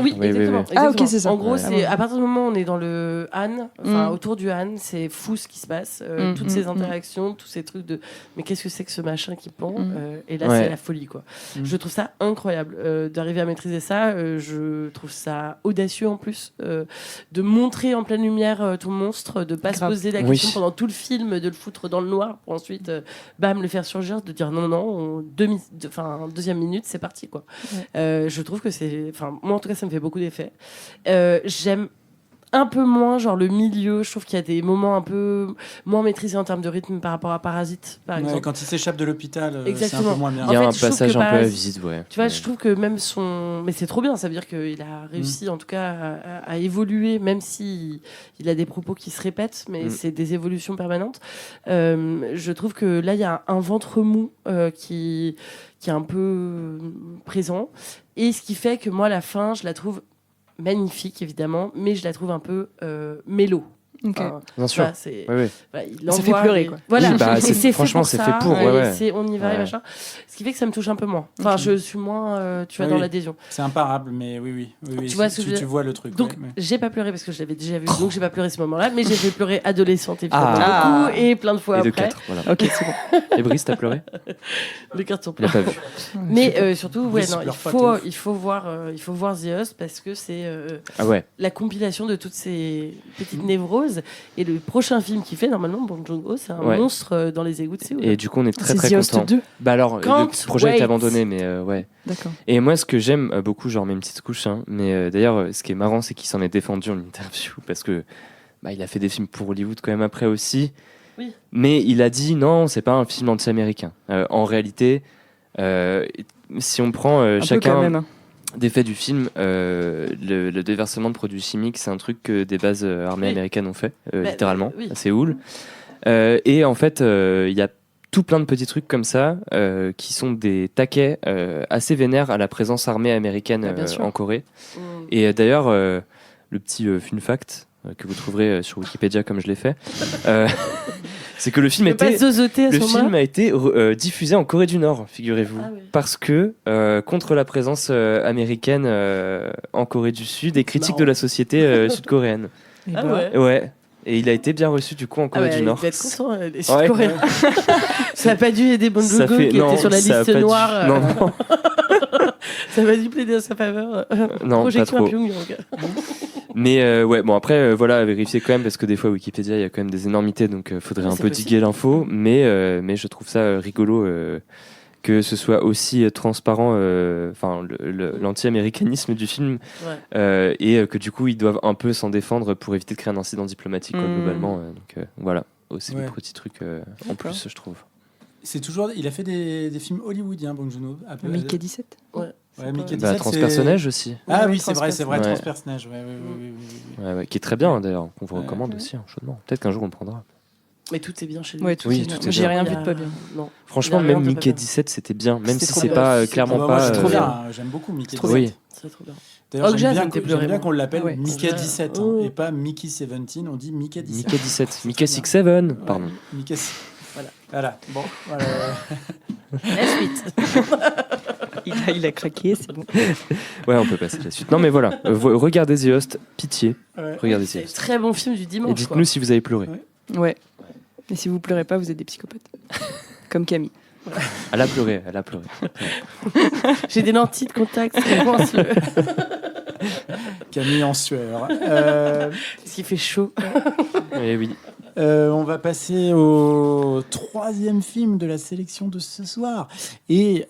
Oui, exactement. Ah ok, c'est ça. En gros, c'est à partir du moment où on est dans le Han, autour du Han, c'est fou ce qui se passe. Toutes ces interactions, tous ces trucs de. Mais qu'est-ce que c'est que ce machin qui pend Et là, c'est la folie, quoi. Je trouve ça incroyable d'arriver à maîtriser ça. Je trouve ça audacieux en plus de montrer en pleine lumière ton monstre, de pas se poser la question pendant tout le film, de le foutre dans le noir pour ensuite le faire surgir, de dire non, deuxième minute c'est parti quoi. Je trouve que c'est, moi en tout cas ça me fait beaucoup d'effet. J'aime un peu moins genre le milieu, je trouve qu'il y a des moments un peu moins maîtrisés en termes de rythme par rapport à Parasite par exemple. Quand il s'échappe de l'hôpital, c'est un peu moins bien. Il y a un passage un peu à visite, tu vois, je trouve que même mais c'est trop bien, ça veut dire qu'il a réussi en tout cas à évoluer, même si il a des propos qui se répètent, mais c'est des évolutions permanentes. Je trouve que là il y a un ventre mou qui est un peu présent, et ce qui fait que moi la fin je la trouve magnifique évidemment, mais je la trouve un peu mélo. Bien sûr. Il ça fait pleurer quoi. Voilà. Oui, franchement c'est fait pour. On y va et machin. Ce qui fait que ça me touche un peu moins. Je suis moins dans l'adhésion. C'est imparable, mais oui. Tu vois tu vois le truc. Donc j'ai pas pleuré parce que je l'avais déjà vu, donc j'ai pas pleuré ce moment-là, mais j'ai fait pleurer adolescente évidemment beaucoup et plein de fois et après. De 4, voilà. Ok, c'est bon. Et Brice, t'as pleuré? Le carton plein. Il a pas vu. Mais surtout, il faut voir The Host parce que c'est la compilation de toutes ces petites névroses pause. Et le prochain film qu'il fait, normalement, Bong Joon-ho, c'est un monstre dans les égouts de Séoul. Et du coup, on est très très content. Bah alors, le projet a été abandonné, mais ouais. D'accord. Et moi, ce que j'aime beaucoup, genre mes petites couches, hein, mais d'ailleurs, ce qui est marrant, c'est qu'il s'en est défendu en interview parce que il a fait des films pour Hollywood quand même après aussi. Oui. Mais il a dit non, c'est pas un film anti-américain. En réalité, si on prend chacun des faits du film, le déversement de produits chimiques, c'est un truc que des bases armées américaines ont fait, littéralement, à Séoul. Et en fait, il y a tout plein de petits trucs comme ça qui sont des taquets assez vénères à la présence armée américaine en Corée. Et d'ailleurs, le petit fun fact que vous trouverez sur Wikipédia comme je l'ai fait, c'est que le film a été diffusé en Corée du Nord, figurez-vous, parce que contre la présence américaine en Corée du Sud et critique de la société sud-coréenne. Ouais. Et il a été bien reçu du coup en Corée du Nord. Il va être content, les Sud-Coréens. Ça n'a pas dû aider Bong Joon-ho qui était sur la liste noire. Non. Ça va dû plaider à sa faveur. Non, Projection pas trop. à Pyongyang. Mais bon après voilà, à vérifier quand même parce que des fois Wikipédia il y a quand même des énormités donc faudrait un peu diguer l'info. Mais je trouve ça rigolo que ce soit aussi transparent, l'anti-américanisme du film et que du coup ils doivent un peu s'en défendre pour éviter de créer un incident diplomatique globalement. Donc voilà, c'est des petits trucs en plus je trouve. C'est toujours, il a fait des films hollywoodiens, Bong Joon-ho. Mickey 17. Ouais, Mickey 17. Transpersonnage aussi. Ah oui, c'est vrai, Transpersonnage. Ouais, qui est très bien d'ailleurs, qu'on vous recommande aussi chaudement. Peut-être qu'un jour on le prendra. Mais tout est bien chez lui. Ouais, tout est bien. J'ai rien vu de pas bien. Non. Franchement, même Mickey 17, c'était bien, même si c'est pas clairement pas. C'est trop bien. J'aime beaucoup Mickey 17. Oui. C'est trop bien. D'ailleurs, j'aime bien qu'on l'appelle Mickey 17 et pas Mickey 17. On dit Mickey 17. Mickey 17. Mickey 6-7, pardon. Mickey. Voilà. Bon. Voilà. La suite. il a craqué, c'est bon. Ouais, on peut passer à la suite. Non, mais voilà. Regardez The Host, pitié. Regardez The Host. C'est un très bon film du dimanche. Et dites-nous si vous avez pleuré. Ouais. Et si vous pleurez pas, vous êtes des psychopathes. Comme Camille. Elle a pleuré. J'ai des lentilles de contact, c'est bon, Camille en sueur. Parce qu'il fait chaud. Eh oui. On va passer au troisième film de la sélection de ce soir. Et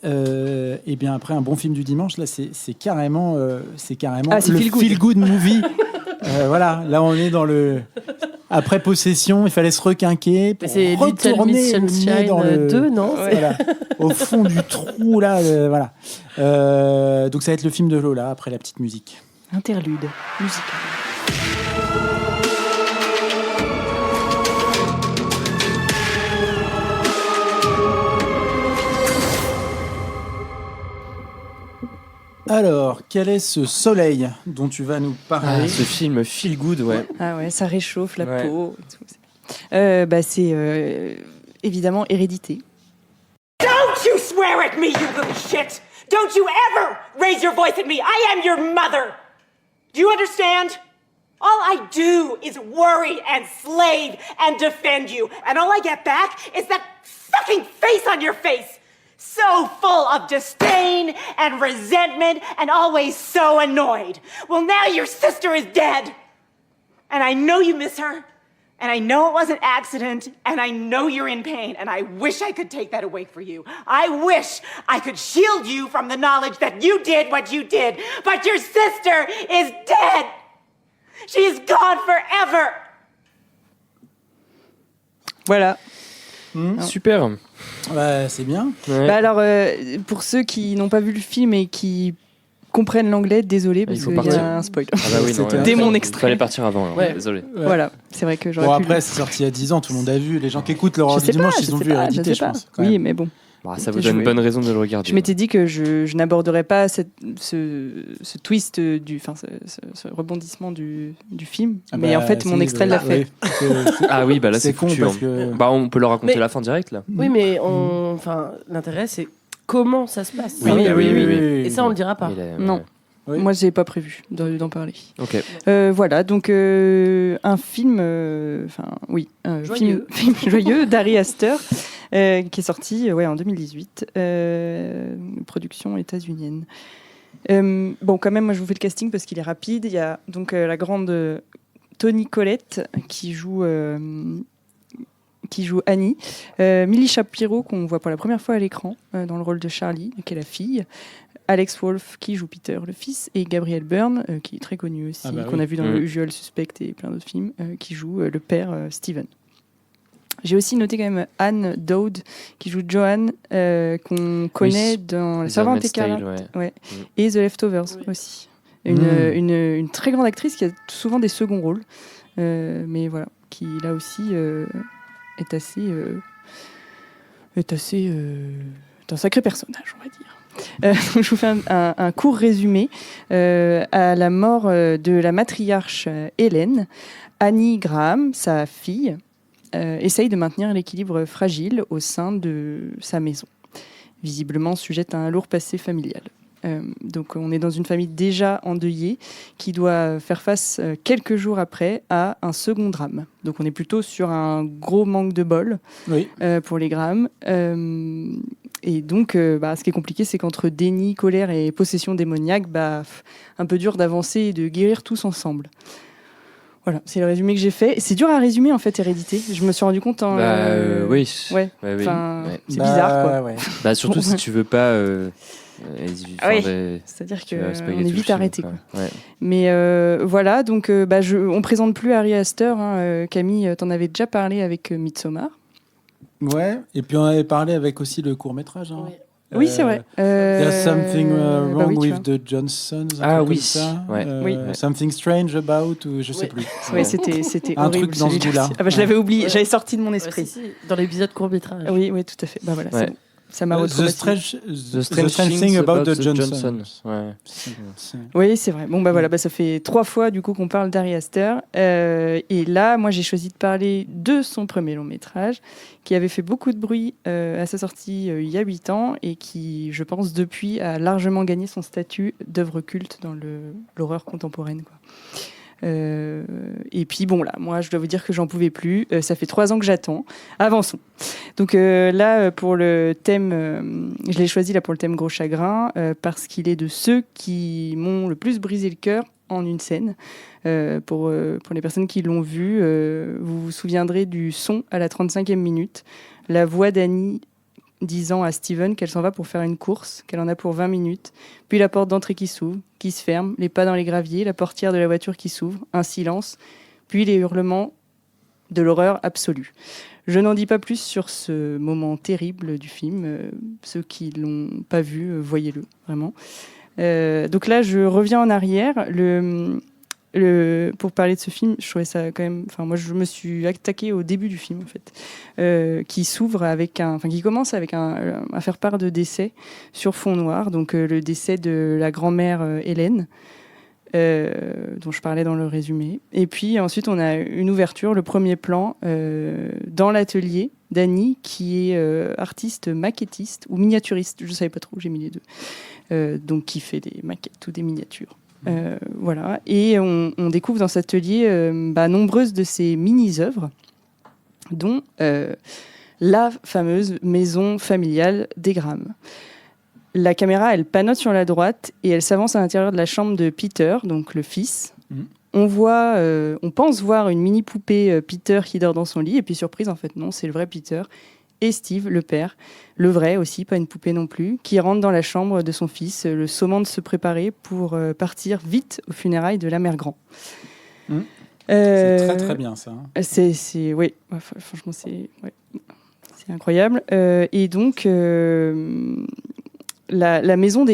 bien après un bon film du dimanche, là c'est carrément le feel good movie. Voilà, là on est dans le après Possession, il fallait se requinquer pour retourner le nez dans le 2, non voilà, au fond du trou là. Voilà. Donc ça va être le film de Lola après la petite musique. Interlude musical. Alors, quel est ce soleil dont tu vas nous parler? Ce film feel good, ouais. Ah ouais, ça réchauffe la peau. Et tout. C'est évidemment Hérédité. Don't you swear at me, you little shit! Don't you ever raise your voice at me! I am your mother! Do you understand? All I do is worry and slave and defend you, and all I get back is that fucking face on your face! So full of disdain and resentment and always so annoyed. Well, now your sister is dead. And I know you miss her. And I know it was an accident. And I know you're in pain. And I wish I could take that away for you. I wish I could shield you from the knowledge that you did what you did. But your sister is dead. She is gone forever. Voilà. Super. Bah, c'est bien. Ouais. Bah alors, pour ceux qui n'ont pas vu le film et qui comprennent l'anglais, désolé, parce qu'il y a un spoil. Ah bah oui, non, dès mon extrait. Il fallait partir avant, désolé. Ouais. Voilà, c'est vrai que j'aurais bon, pu... après, c'est sorti il y a 10 ans, tout le monde a vu. Les gens qui écoutent l'Horreur du Dimanche, ils ont vu Hérédité, je pense. Oui, mais bon. Bah, ça vous donne une bonne raison de le regarder. Je m'étais dit que je n'aborderais pas ce twist, ce rebondissement du film, mais en fait, mon extrait l'a fait. Ah oui, bah là, c'est con foutu, parce que... Bah, on peut leur raconter la fin directe, là. Oui, mais l'intérêt, c'est comment ça se passe. Oui. Et ça, on le dira pas. Non. Oui. Moi, je n'avais pas prévu d'en parler. Ok. Voilà, donc un film, film joyeux d'Ari Aster, qui est sorti en 2018, production états-unienne. Bon, quand même, moi, je vous fais le casting parce qu'il est rapide. Il y a donc la grande Toni Collette qui joue Annie, Millie Shapiro qu'on voit pour la première fois à l'écran dans le rôle de Charlie, qui est la fille, Alex Wolff qui joue Peter le fils, et Gabriel Byrne qui est très connu aussi, qu'on a vu dans le Usual Suspect et plein d'autres films, qui joue le père Steven. J'ai aussi noté quand même Anne Dowd qui joue Joanne, qu'on connaît dans La Servante écarlate et The Leftovers aussi. Une très grande actrice qui a souvent des seconds rôles, mais voilà, qui là aussi est un sacré personnage, on va dire. Je vous fais un court résumé. À la mort de la matriarche Hélène, Annie Graham, sa fille, essaye de maintenir l'équilibre fragile au sein de sa maison, visiblement sujette à un lourd passé familial. Donc on est dans une famille déjà endeuillée qui doit faire face quelques jours après à un second drame. Donc on est plutôt sur un gros manque de bol pour les Graham. Et donc ce qui est compliqué, c'est qu'entre déni, colère et possession démoniaque, un peu dur d'avancer et de guérir tous ensemble. Voilà, c'est le résumé que j'ai fait. C'est dur à résumer en fait, Hérédité. Je me suis rendu compte en... Oui. C'est bizarre quoi. Surtout si tu veux pas... c'est-à-dire qu'on est vite arrêté. Mais voilà, donc on présente plus Ari Aster. Camille, t'en avais déjà parlé avec Midsommar. Ouais, et puis on avait parlé avec aussi le court-métrage. Oui, c'est vrai. There's something wrong with the Johnsons. Ça. Something strange about, ou je sais plus. Oui, c'était un horrible, truc dans ce goût-là. Je l'avais oublié, j'avais sorti de mon esprit. Dans l'épisode court-métrage. Oui, tout à fait. Voilà, c'est bon. Ça m'a retraumatisé. The strange thing about the Johnsons. Oui, c'est vrai. Bon, ça fait 3 fois du coup qu'on parle d'Ari Aster. Et là, moi, j'ai choisi de parler de son premier long métrage, qui avait fait beaucoup de bruit à sa sortie il y a 8 ans et qui, je pense, depuis, a largement gagné son statut d'œuvre culte dans l'horreur contemporaine, quoi. Et puis moi je dois vous dire que j'en pouvais plus, ça fait 3 ans que j'attends, avançons. Donc là pour le thème, je l'ai choisi là pour le thème Gros Chagrin, parce qu'il est de ceux qui m'ont le plus brisé le cœur en une scène. Pour les personnes qui l'ont vu, vous vous souviendrez du son à la 35e minute, la voix d'Annie disant à Steven qu'elle s'en va pour faire une course, qu'elle en a pour 20 minutes, puis la porte d'entrée qui s'ouvre, qui se ferme, les pas dans les graviers, la portière de la voiture qui s'ouvre, un silence, puis les hurlements de l'horreur absolue. Je n'en dis pas plus sur ce moment terrible du film. Ceux qui ne l'ont pas vu, voyez-le, vraiment. Donc là, je reviens en arrière. Pour parler de ce film, je trouvais ça quand même... moi, je me suis attaquée au début du film, en fait, qui s'ouvre avec qui commence avec à faire part de décès sur fond noir. Donc, le décès de la grand-mère Hélène, dont je parlais dans le résumé. Et puis, ensuite, on a une ouverture, le premier plan, dans l'atelier d'Annie, qui est artiste maquettiste ou miniaturiste. Je ne savais pas trop, j'ai mis les deux. Donc, qui fait des maquettes ou des miniatures. Voilà, et on découvre dans cet atelier nombreuses de ces mini-œuvres, dont la fameuse maison familiale des Graham. La caméra, elle panote sur la droite et elle s'avance à l'intérieur de la chambre de Peter, donc le fils. On pense voir une mini-poupée Peter qui dort dans son lit, et puis surprise, en fait non, c'est le vrai Peter. Et Steve, le père, le vrai aussi, pas une poupée non plus, qui rentre dans la chambre de son fils, le sommant de se préparer pour partir vite aux funérailles de la mère Grand. C'est très très bien ça. Oui, franchement c'est incroyable. Et donc la maison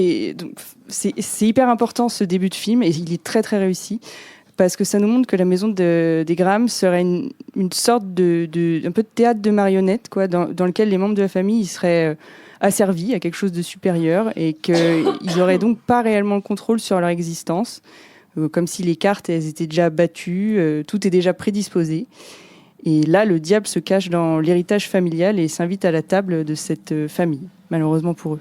c'est hyper important ce début de film et il est très très réussi. Parce que ça nous montre que la maison des Graham serait une sorte un peu de théâtre de marionnettes, quoi, dans lequel les membres de la famille ils seraient asservis à quelque chose de supérieur et qu'ils n'auraient donc pas réellement le contrôle sur leur existence, comme si les cartes elles étaient déjà battues, tout est déjà prédisposé. Et là, le diable se cache dans l'héritage familial et s'invite à la table de cette famille, malheureusement pour eux.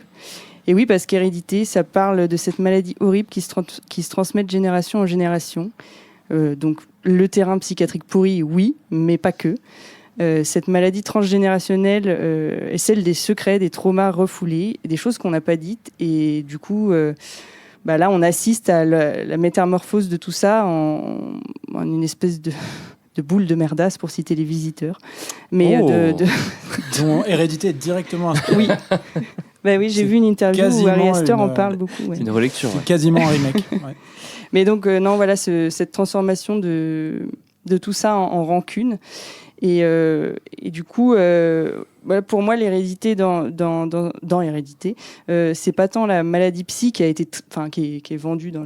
Et oui, parce qu'Hérédité, ça parle de cette maladie horrible qui se transmet de génération en génération. Donc le terrain psychiatrique pourri, oui, mais pas que. Cette maladie transgénérationnelle est celle des secrets, des traumas refoulés, des choses qu'on n'a pas dites. Et du coup, là, on assiste à la métamorphose de tout ça en une espèce de boule de merdasse, pour citer Les Visiteurs. Mais dont Hérédité est directement inspiré. Oui. Oui, j'ai vu une interview où Ari Aster en parle beaucoup. Ouais. C'est une relecture. C'est quasiment un remake. Ouais. Mais donc, non, voilà, cette transformation de tout ça en rancune. Et du coup, pour moi, l'hérédité dans Hérédité, c'est pas tant la maladie psy qui a été, qui est vendue dans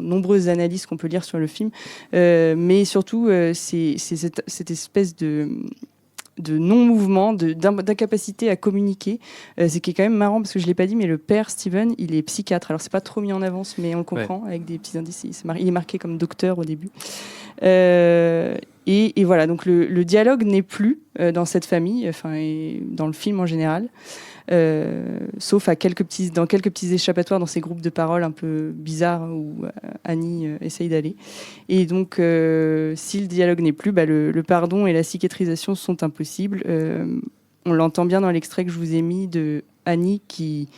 nombreuses analyses qu'on peut lire sur le film, mais surtout c'est cette espèce de non-mouvement, d'incapacité à communiquer. C'est qui est quand même marrant parce que je l'ai pas dit, mais le père Steven, il est psychiatre. Alors c'est pas trop mis en avance, mais on le comprend avec des petits indices. Il est marqué comme docteur au début. Et voilà, donc le dialogue n'est plus dans cette famille, et dans le film en général, sauf dans quelques petits échappatoires dans ces groupes de parole un peu bizarres où Annie essaye d'aller. Et donc, si le dialogue n'est plus, le pardon et la cicatrisation sont impossibles. On l'entend bien dans l'extrait que je vous ai mis de Annie qui...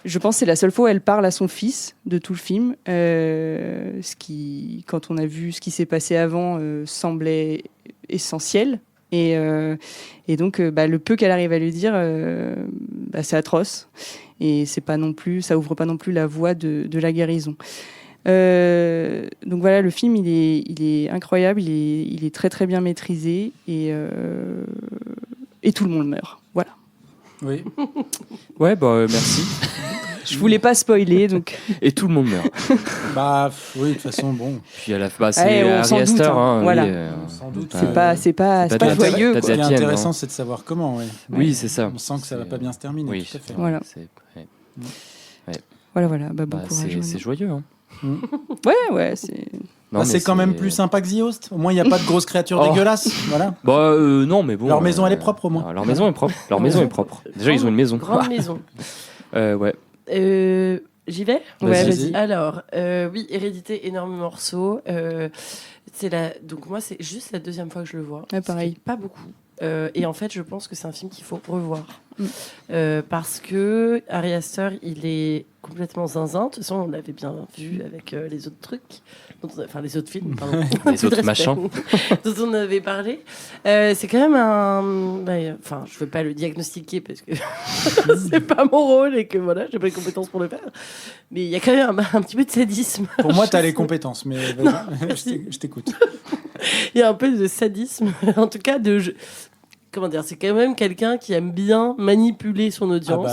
Je pense que c'est la seule fois où elle parle à son fils de tout le film, ce qui, quand on a vu ce qui s'est passé avant, semblait essentiel. Et donc, le peu qu'elle arrive à lui dire, c'est atroce. Et c'est pas non plus, ça ouvre pas non plus la voie de la guérison. Donc voilà, le film, il est incroyable, il est très très bien maîtrisé et tout le monde meurt. Voilà. Oui. Ouais, merci. Je voulais pas spoiler, donc. Et tout le monde meurt. Oui, de toute façon, bon. Puis à la fin, c'est Ari Aster, voilà. Oui, on s'en doute. C'est pas joyeux. Ce qui est intéressant, c'est de savoir comment. Ouais. Oui, c'est ça. On sent que ça va pas bien se terminer. Oui, tout à fait. Voilà. Voilà. Bon courage. C'est joyeux. Hein. Ouais, c'est. C'est quand même plus sympa que The Host. Au moins, il n'y a pas de grosses créatures dégueulasses. Voilà. Non, mais bon. Leur maison, elle est propre au moins. Leur maison est propre. Déjà, ils ont une maison. Grande maison. Ouais. J'y vais ? Vas-y. Alors, oui, Hérédité, énorme morceau. Donc moi, c'est juste la deuxième fois que je le vois. Pareil. Pas beaucoup. Et en fait, je pense que c'est un film qu'il faut revoir. Parce que Ari Aster, il est complètement zinzin. De toute façon, on l'avait bien vu avec les autres trucs. Les autres films, pardon. Les autres machins. dont on avait parlé. C'est quand même un... je ne veux pas le diagnostiquer parce que c'est pas mon rôle et que voilà, j'ai pas les compétences pour le faire. Mais il y a quand même un petit peu de sadisme. Pour moi, tu as les compétences, mais je t'écoute. Il y a un peu de sadisme, en tout cas comment dire, c'est quand même quelqu'un qui aime bien manipuler son audience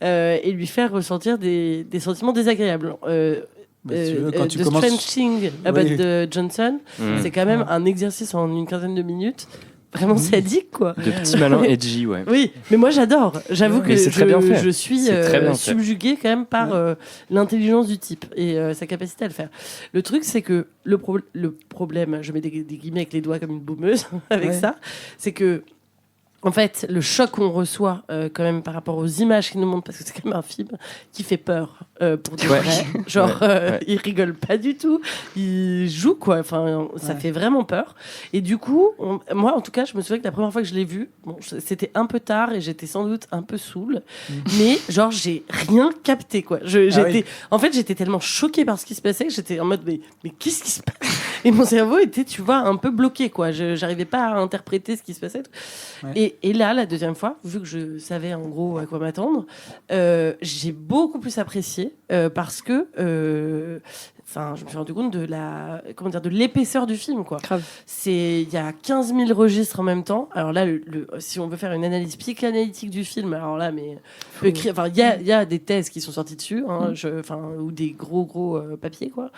et lui faire ressentir des sentiments désagréables. Quand tu The commences... Strange Thing About Johnson, c'est quand même un exercice en une quinzaine de minutes. Vraiment sadique, quoi. De petits malins edgy, ouais. Oui, mais moi j'adore. J'avoue que je suis subjuguée quand même par l'intelligence du type et sa capacité à le faire. Le truc, c'est que le problème, je mets des guillemets avec les doigts comme une boumeuse avec ça, c'est que en fait, le choc qu'on reçoit quand même par rapport aux images qu'il nous montre, parce que c'est quand même un film qui fait peur pour de vrai. Genre, il rigole pas du tout, il joue quoi. Enfin, ça fait vraiment peur. Et du coup, moi, en tout cas, je me souviens que la première fois que je l'ai vu, c'était un peu tard et j'étais sans doute un peu saoule, mais genre j'ai rien capté quoi. En fait, j'étais tellement choquée par ce qui se passait que j'étais en mode mais qu'est-ce qui se passe ? Et mon cerveau était, tu vois, un peu bloqué quoi. J'arrivais pas à interpréter ce qui se passait. Et là, la deuxième fois, vu que je savais en gros à quoi m'attendre, j'ai beaucoup plus apprécié parce que, je me suis rendu compte de l'épaisseur du film, quoi. Il y a 15 000 registres en même temps. Alors là, si on veut faire une analyse psychanalytique du film, alors là, mais il y a des thèses qui sont sorties dessus, ou des gros papiers, quoi.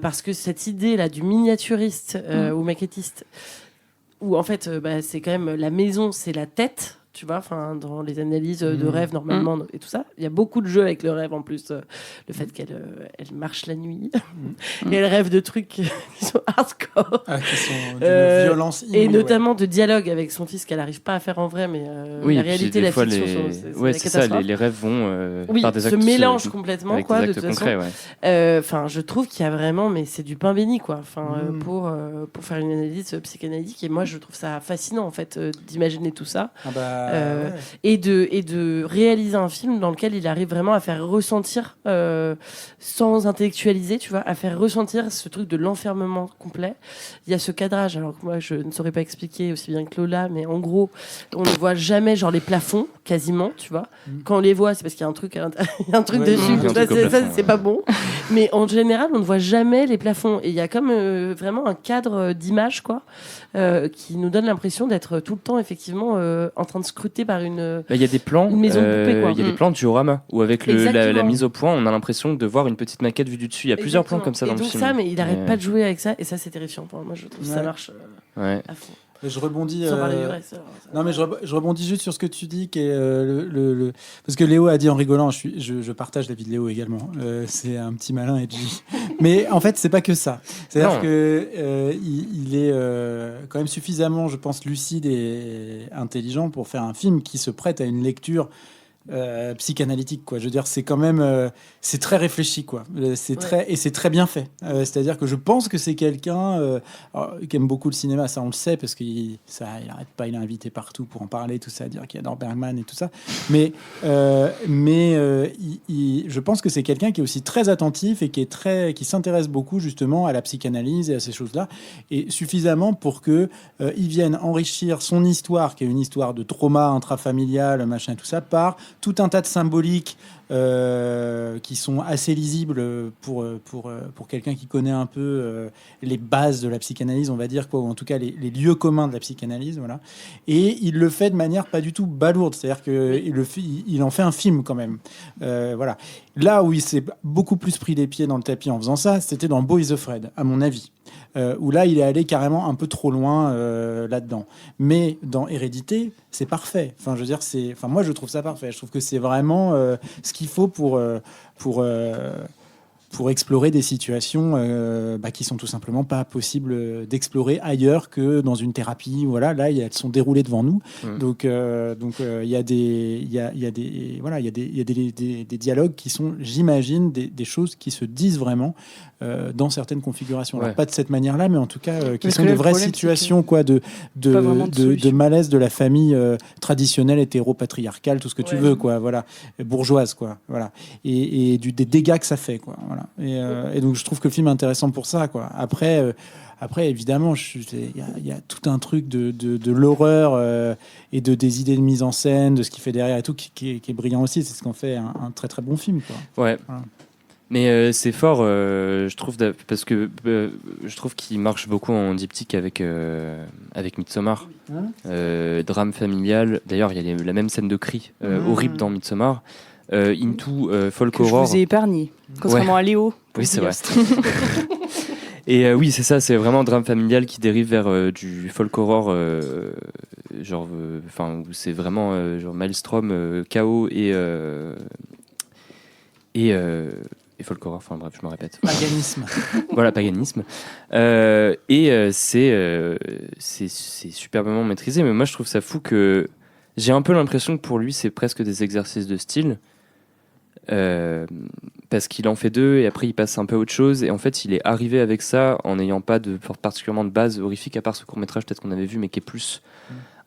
Parce que cette idée là du miniaturiste ou maquettiste, où en fait c'est quand même la maison, c'est la tête, tu vois, dans les analyses de rêve normalement et tout ça, il y a beaucoup de jeux avec le rêve en plus, le fait qu'elle marche la nuit et elle rêve de trucs qui sont hardcore, qui sont d'une violence inouïe, et notamment de dialogue avec son fils qu'elle n'arrive pas à faire en vrai, mais la réalité, la fiction, c'est la catastrophe. Les rêves vont par des actes se mélangent complètement, avec quoi, des de actes toute concrets, façon. Je trouve qu'il y a vraiment, mais c'est du pain béni, quoi, pour faire une analyse psychanalytique, et moi je trouve ça fascinant en fait d'imaginer tout ça. et de réaliser un film dans lequel il arrive vraiment à faire ressentir, sans intellectualiser, tu vois, à faire ressentir ce truc de l'enfermement complet. Il y a ce cadrage, alors que moi je ne saurais pas expliquer aussi bien que Lola, mais en gros, on ne voit jamais genre les plafonds, quasiment, tu vois. Quand on les voit, c'est parce qu'il y a un truc, il y a un truc dessus, c'est pas bon. Mais en général, on ne voit jamais les plafonds. Et il y a comme vraiment un cadre d'image, quoi, qui nous donne l'impression d'être tout le temps, effectivement, en train de scruter par une il y a des plans, maison de poupée, quoi. Il y a des plans de diorama où avec la mise au point, on a l'impression de voir une petite maquette vue du dessus. Il y a plusieurs plans comme ça dans le film. Mais il n'arrête pas de jouer avec ça, et ça c'est terrifiant pour moi. Je trouve que ça marche à fond. Je rebondis. Sans parler du reste. Non, mais je rebondis juste sur ce que tu dis, qui est parce que Léo a dit en rigolant. Je partage l'avis de Léo également. C'est un petit malin edgy. Mais en fait, c'est pas que ça. C'est-à-dire que il est quand même suffisamment, je pense, lucide et intelligent pour faire un film qui se prête à une lecture psychanalytique, quoi. Je veux dire, c'est quand même c'est très réfléchi, quoi. C'est très bien fait. C'est-à-dire que je pense que c'est quelqu'un qui aime beaucoup le cinéma, ça on le sait parce qu'il arrête pas, il est invité partout pour en parler, tout ça, dire qu'il adore Bergman et tout ça. Mais je pense que c'est quelqu'un qui est aussi très attentif et qui s'intéresse beaucoup justement à la psychanalyse et à ces choses-là, et suffisamment pour que il vienne enrichir son histoire, qui est une histoire de trauma intrafamilial, machin, tout ça, par tout un tas de symboliques qui sont assez lisibles pour quelqu'un qui connaît un peu les bases de la psychanalyse, on va dire, quoi, ou en tout cas les lieux communs de la psychanalyse, voilà. Et il le fait de manière pas du tout balourde, c'est-à-dire qu'il en fait un film quand même. Voilà. Là où il s'est beaucoup plus pris les pieds dans le tapis en faisant ça, c'était dans Beau is Afraid, à mon avis. Où là, il est allé carrément un peu trop loin là-dedans. Mais dans Hérédité, c'est parfait. Enfin, je veux dire, moi, je trouve ça parfait. Je trouve que c'est vraiment ce qu'il faut pour explorer des situations qui sont tout simplement pas possibles d'explorer ailleurs que dans une thérapie. Voilà, là, elles sont déroulées devant nous. Donc, il y a des dialogues qui sont, j'imagine, des choses qui se disent vraiment dans certaines configurations. Alors, pas de cette manière-là, mais en tout cas, qui sont des vraies situations, quoi, de malaise de la famille traditionnelle, hétéro-patriarcale, tout ce que tu veux, quoi, voilà, bourgeoise, quoi, voilà, et des dégâts que ça fait, quoi, voilà. Et donc je trouve que le film est intéressant pour ça, quoi. Après évidemment, il y a tout un truc de l'horreur et des idées de mise en scène, de ce qu'il fait derrière et tout, qui est brillant aussi. C'est ce qu'on fait un très très bon film, quoi. Ouais. Voilà. Mais c'est fort, je trouve, parce que je trouve qu'il marche beaucoup en diptyque avec Midsommar. Drame familial. D'ailleurs, il y a la même scène de cri horrible dans Midsommar. Into folk horror. Je vous ai épargné, contrairement à Léo. Oui, c'est vrai. Et oui, c'est ça, c'est vraiment un drame familial qui dérive vers du folk horror, où c'est vraiment genre Maelstrom, Chaos et folk horror, enfin bref, je me répète. Paganisme. Voilà, paganisme. C'est superbement maîtrisé, mais moi je trouve ça fou que j'ai un peu l'impression que pour lui c'est presque des exercices de style. Parce qu'il en fait deux et après il passe un peu à autre chose, et en fait il est arrivé avec ça en n'ayant pas particulièrement de base horrifique, à part ce court-métrage peut-être qu'on avait vu, mais qui est plus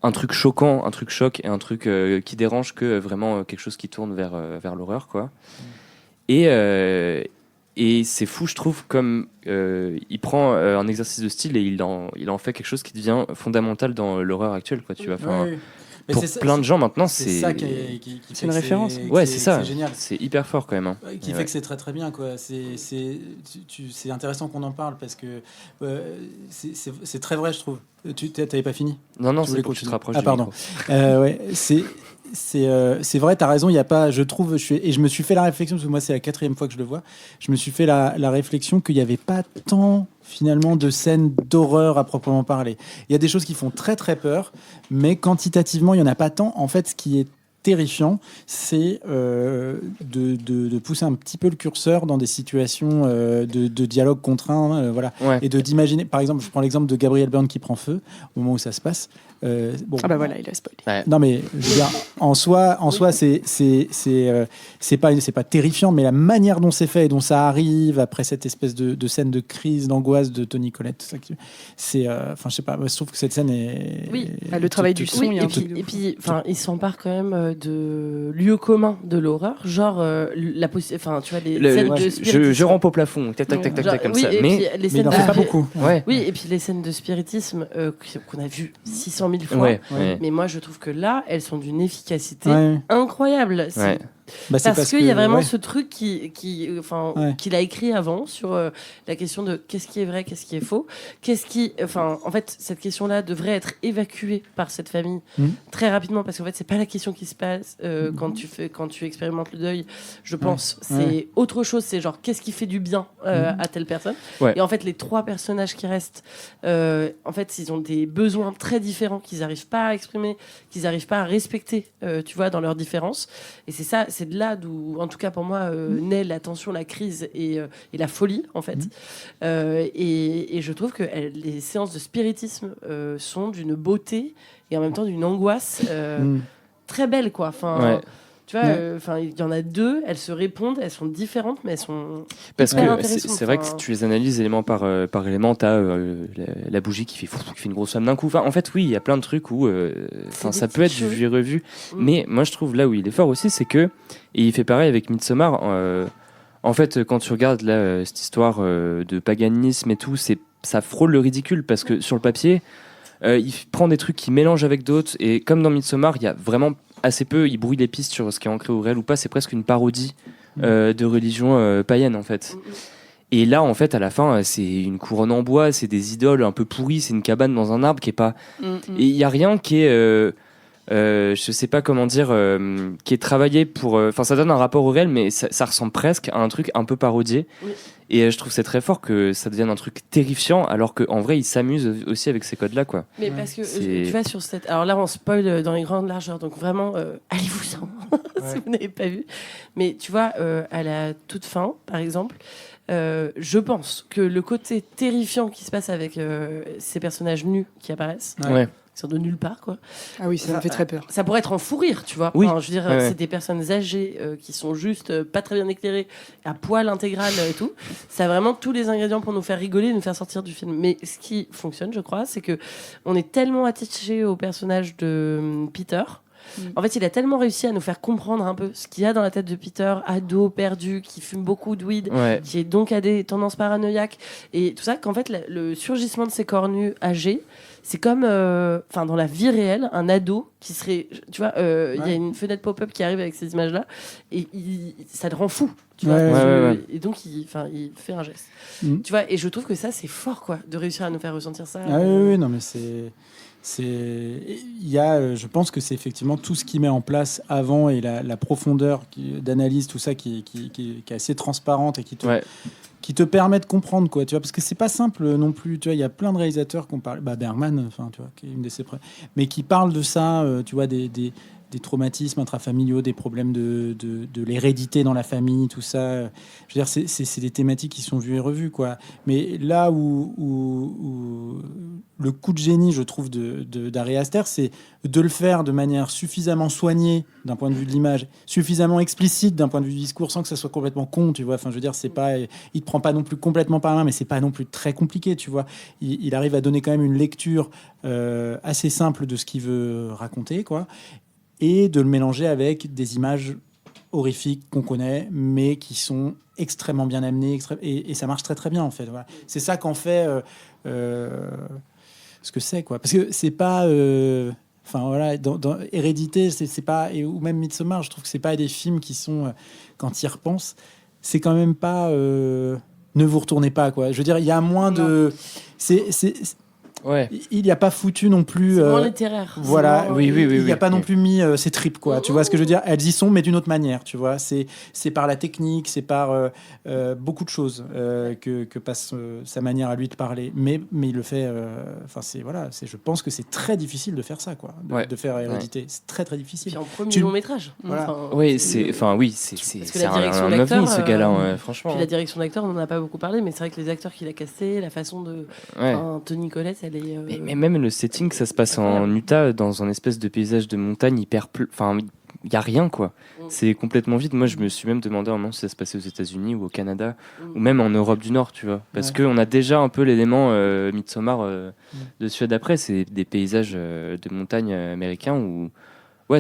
un truc choquant, un truc choc et un truc qui dérange que vraiment quelque chose qui tourne vers l'horreur, quoi. Et c'est fou, je trouve, comme il prend un exercice de style et il en fait quelque chose qui devient fondamental dans l'horreur actuelle, quoi, tu vois. Enfin, pour plein de gens maintenant, c'est ça qui c'est une référence. Ouais, c'est ça. C'est génial. C'est hyper fort quand même. Hein. Qui fait que c'est très très bien, quoi. C'est intéressant qu'on en parle parce que c'est très vrai, je trouve. Tu t'avais pas fini? Non, c'est pour que tu te rapproches. Ah, pardon. Ouais, c'est vrai, t'as raison. Il y a pas, je trouve, et je me suis fait la réflexion, parce que moi c'est la 4e fois que je le vois. Je me suis fait la réflexion qu'il n'y avait pas tant finalement de scènes d'horreur à proprement parler. Il y a des choses qui font très très peur, mais quantitativement il y en a pas tant. En fait, ce qui est terrifiant, c'est de pousser un petit peu le curseur dans des situations de dialogue contraint, voilà, et d'imaginer. Par exemple, je prends l'exemple de Gabriel Byrne qui prend feu au moment où ça se passe. Bon, ah bah voilà, il a spoilé. Ouais. Non mais je veux dire, en soi, c'est pas terrifiant, mais la manière dont c'est fait et dont ça arrive après cette espèce de scène de crise, d'angoisse de Toni Collette, c'est, enfin, je sais pas, je trouve que cette scène est. Oui, le travail du son, et puis, enfin, il s'empare quand même de lieux communs de l'horreur, genre enfin, tu vois, les scènes de spiritisme. Je rampe au plafond, tac, comme ça. Mais il n'en fait pas beaucoup. Oui, et puis les scènes de spiritisme qu'on a vues 600 000 fois. Mais moi, je trouve que là, elles sont d'une efficacité incroyable. Parce qu'il y a vraiment ce truc qu'il a écrit avant sur la question de qu'est-ce qui est vrai, qu'est-ce qui est faux, en fait, cette question-là devrait être évacuée par cette famille très rapidement, parce qu'en fait, c'est pas la question qui se passe quand tu expérimentes le deuil. Je pense c'est autre chose. C'est genre qu'est-ce qui fait du bien à telle personne. Et en fait, les trois personnages qui restent, en fait, ils ont des besoins très différents qu'ils n'arrivent pas à exprimer, qu'ils n'arrivent pas à respecter, tu vois, dans leurs différences. Et c'est de là d'où, en tout cas pour moi, naît la tension, la crise et la folie, en fait. Et je trouve que les séances de spiritisme sont d'une beauté et en même temps d'une angoisse très belle, quoi. Enfin, tu vois, il y en a deux, elles se répondent, elles sont différentes, mais elles sont parce que intéressantes. c'est vrai que si tu les analyses élément par élément, t'as la bougie qui fait une grosse flamme d'un coup. Enfin, en fait, oui, il y a plein de trucs où ça peut être vu et revu. Mais moi, je trouve là où il est fort aussi, c'est que, et il fait pareil avec Midsommar, en fait, quand tu regardes là, cette histoire de paganisme et tout, ça frôle le ridicule, parce que sur le papier, il prend des trucs qui mélangent avec d'autres, et comme dans Midsommar, il y a vraiment assez peu, il brouille les pistes sur ce qui est ancré au réel ou pas, c'est presque une parodie de religion païenne, en fait. Et là, en fait, à la fin, c'est une couronne en bois, c'est des idoles un peu pourries, c'est une cabane dans un arbre qui est pas... Et il y a rien qui est... je sais pas comment dire, qui est travaillé pour... Enfin, ça donne un rapport au réel, mais ça ressemble presque à un truc un peu parodié. Et je trouve c'est très fort que ça devienne un truc terrifiant, alors qu'en vrai, ils s'amusent aussi avec ces codes-là, quoi. Mais parce que, tu vois, sur cette... Alors là, on spoil dans les grandes largeurs, donc vraiment, allez-vous-en, si vous n'avez pas vu. Mais tu vois, à la toute fin, par exemple... je pense que le côté terrifiant qui se passe avec ces personnages nus qui apparaissent, qui sont de nulle part, quoi. Ah oui, ça me fait très peur. Ça pourrait être en fou rire, tu vois. Oui. Enfin, je veux dire, c'est des personnes âgées qui sont juste pas très bien éclairées, à poil intégral et tout. Ça a vraiment tous les ingrédients pour nous faire rigoler, nous faire sortir du film. Mais ce qui fonctionne, je crois, c'est que on est tellement attaché au personnage de Peter. En fait, il a tellement réussi à nous faire comprendre un peu ce qu'il y a dans la tête de Peter, ado, perdu, qui fume beaucoup de weed, qui est donc à des tendances paranoïaques et tout ça, qu'en fait, le surgissement de ces corps nus âgés, c'est comme, dans la vie réelle, un ado qui serait, tu vois, il y a une fenêtre pop-up qui arrive avec ces images-là et ça le rend fou. Tu vois, et donc il fait un geste. Tu vois, et je trouve que ça, c'est fort, quoi, de réussir à nous faire ressentir ça. Oui, non, mais il y a, je pense que c'est effectivement tout ce qui met en place avant et la profondeur d'analyse, tout ça qui est assez transparente et qui te permet de comprendre, quoi, tu vois, parce que c'est pas simple non plus, tu vois, il y a plein de réalisateurs qu'on parle, Bergman, enfin, tu vois, qui est une de ses mais qui parlent de ça, tu vois, des traumatismes intrafamiliaux, des problèmes de l'hérédité dans la famille, tout ça. Je veux dire, c'est des thématiques qui sont vues et revues, quoi. Mais là où le coup de génie, je trouve, d'Ari Aster, c'est de le faire de manière suffisamment soignée d'un point de vue de l'image, suffisamment explicite d'un point de vue du discours, sans que ça soit complètement con, tu vois. Enfin, je veux dire, c'est pas, il te prend pas non plus complètement par la main, mais c'est pas non plus très compliqué, tu vois. Il arrive à donner quand même une lecture assez simple de ce qu'il veut raconter, quoi. Et de le mélanger avec des images horrifiques qu'on connaît, mais qui sont extrêmement bien amenées, et ça marche très très bien, en fait. Voilà. C'est ça qu'en fait ce que c'est, quoi. Parce que c'est pas... voilà, dans Hérédité, c'est pas... ou même Midsommar, je trouve que c'est pas des films qui sont... quand ils repensent, c'est quand même pas... ne vous retournez pas, quoi. Je veux dire, il y a moins de... il n'y a pas foutu non plus. C'est moins littéraire. Voilà, oui. Il n'y a pas non plus mis ses tripes, quoi. Tu vois ce que je veux dire? Elles y sont, mais d'une autre manière, tu vois. C'est par la technique, c'est par beaucoup de choses que passe sa manière à lui de parler. Mais il le fait. Je pense que c'est très difficile de faire ça, quoi. De faire Hérédité. C'est très très difficile. Puis en premier long métrage. Voilà. C'est un ovni, ce gars-là, franchement. Puis la direction d'acteur, on n'en a pas beaucoup parlé, mais c'est vrai que les acteurs qu'il a castés, la façon de. Toni Collette, elle est. Mais même le setting, ça se passe en Utah, dans un espèce de paysage de montagne hyper. Enfin, il n'y a rien, quoi. C'est complètement vide. Moi, je me suis même demandé un moment si ça se passait aux États-Unis ou au Canada, ou même en Europe du Nord, tu vois. Parce qu'on a déjà un peu l'élément Midsommar de Suède après. C'est des paysages de montagne américains où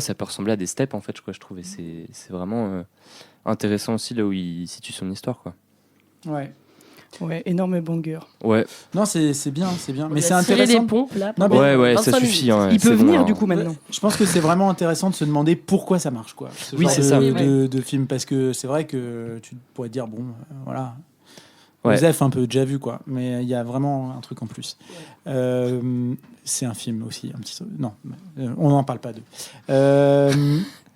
ça peut ressembler à des steppes, en fait, je trouve. Et c'est vraiment intéressant aussi là où il situe son histoire, quoi. Ouais, énorme banger. Ouais. Non, c'est bien. Mais c'est intéressant. Les pompes, là, ça suffit. Il peut venir du coup maintenant. Je pense que c'est vraiment intéressant de se demander pourquoi ça marche, quoi. C'est ça. De film, parce que c'est vrai que tu pourrais te dire voilà. Joseph un peu déjà vu, quoi. Mais il y a vraiment un truc en plus. C'est un film aussi, un petit. Non, on n'en parle pas d'eux.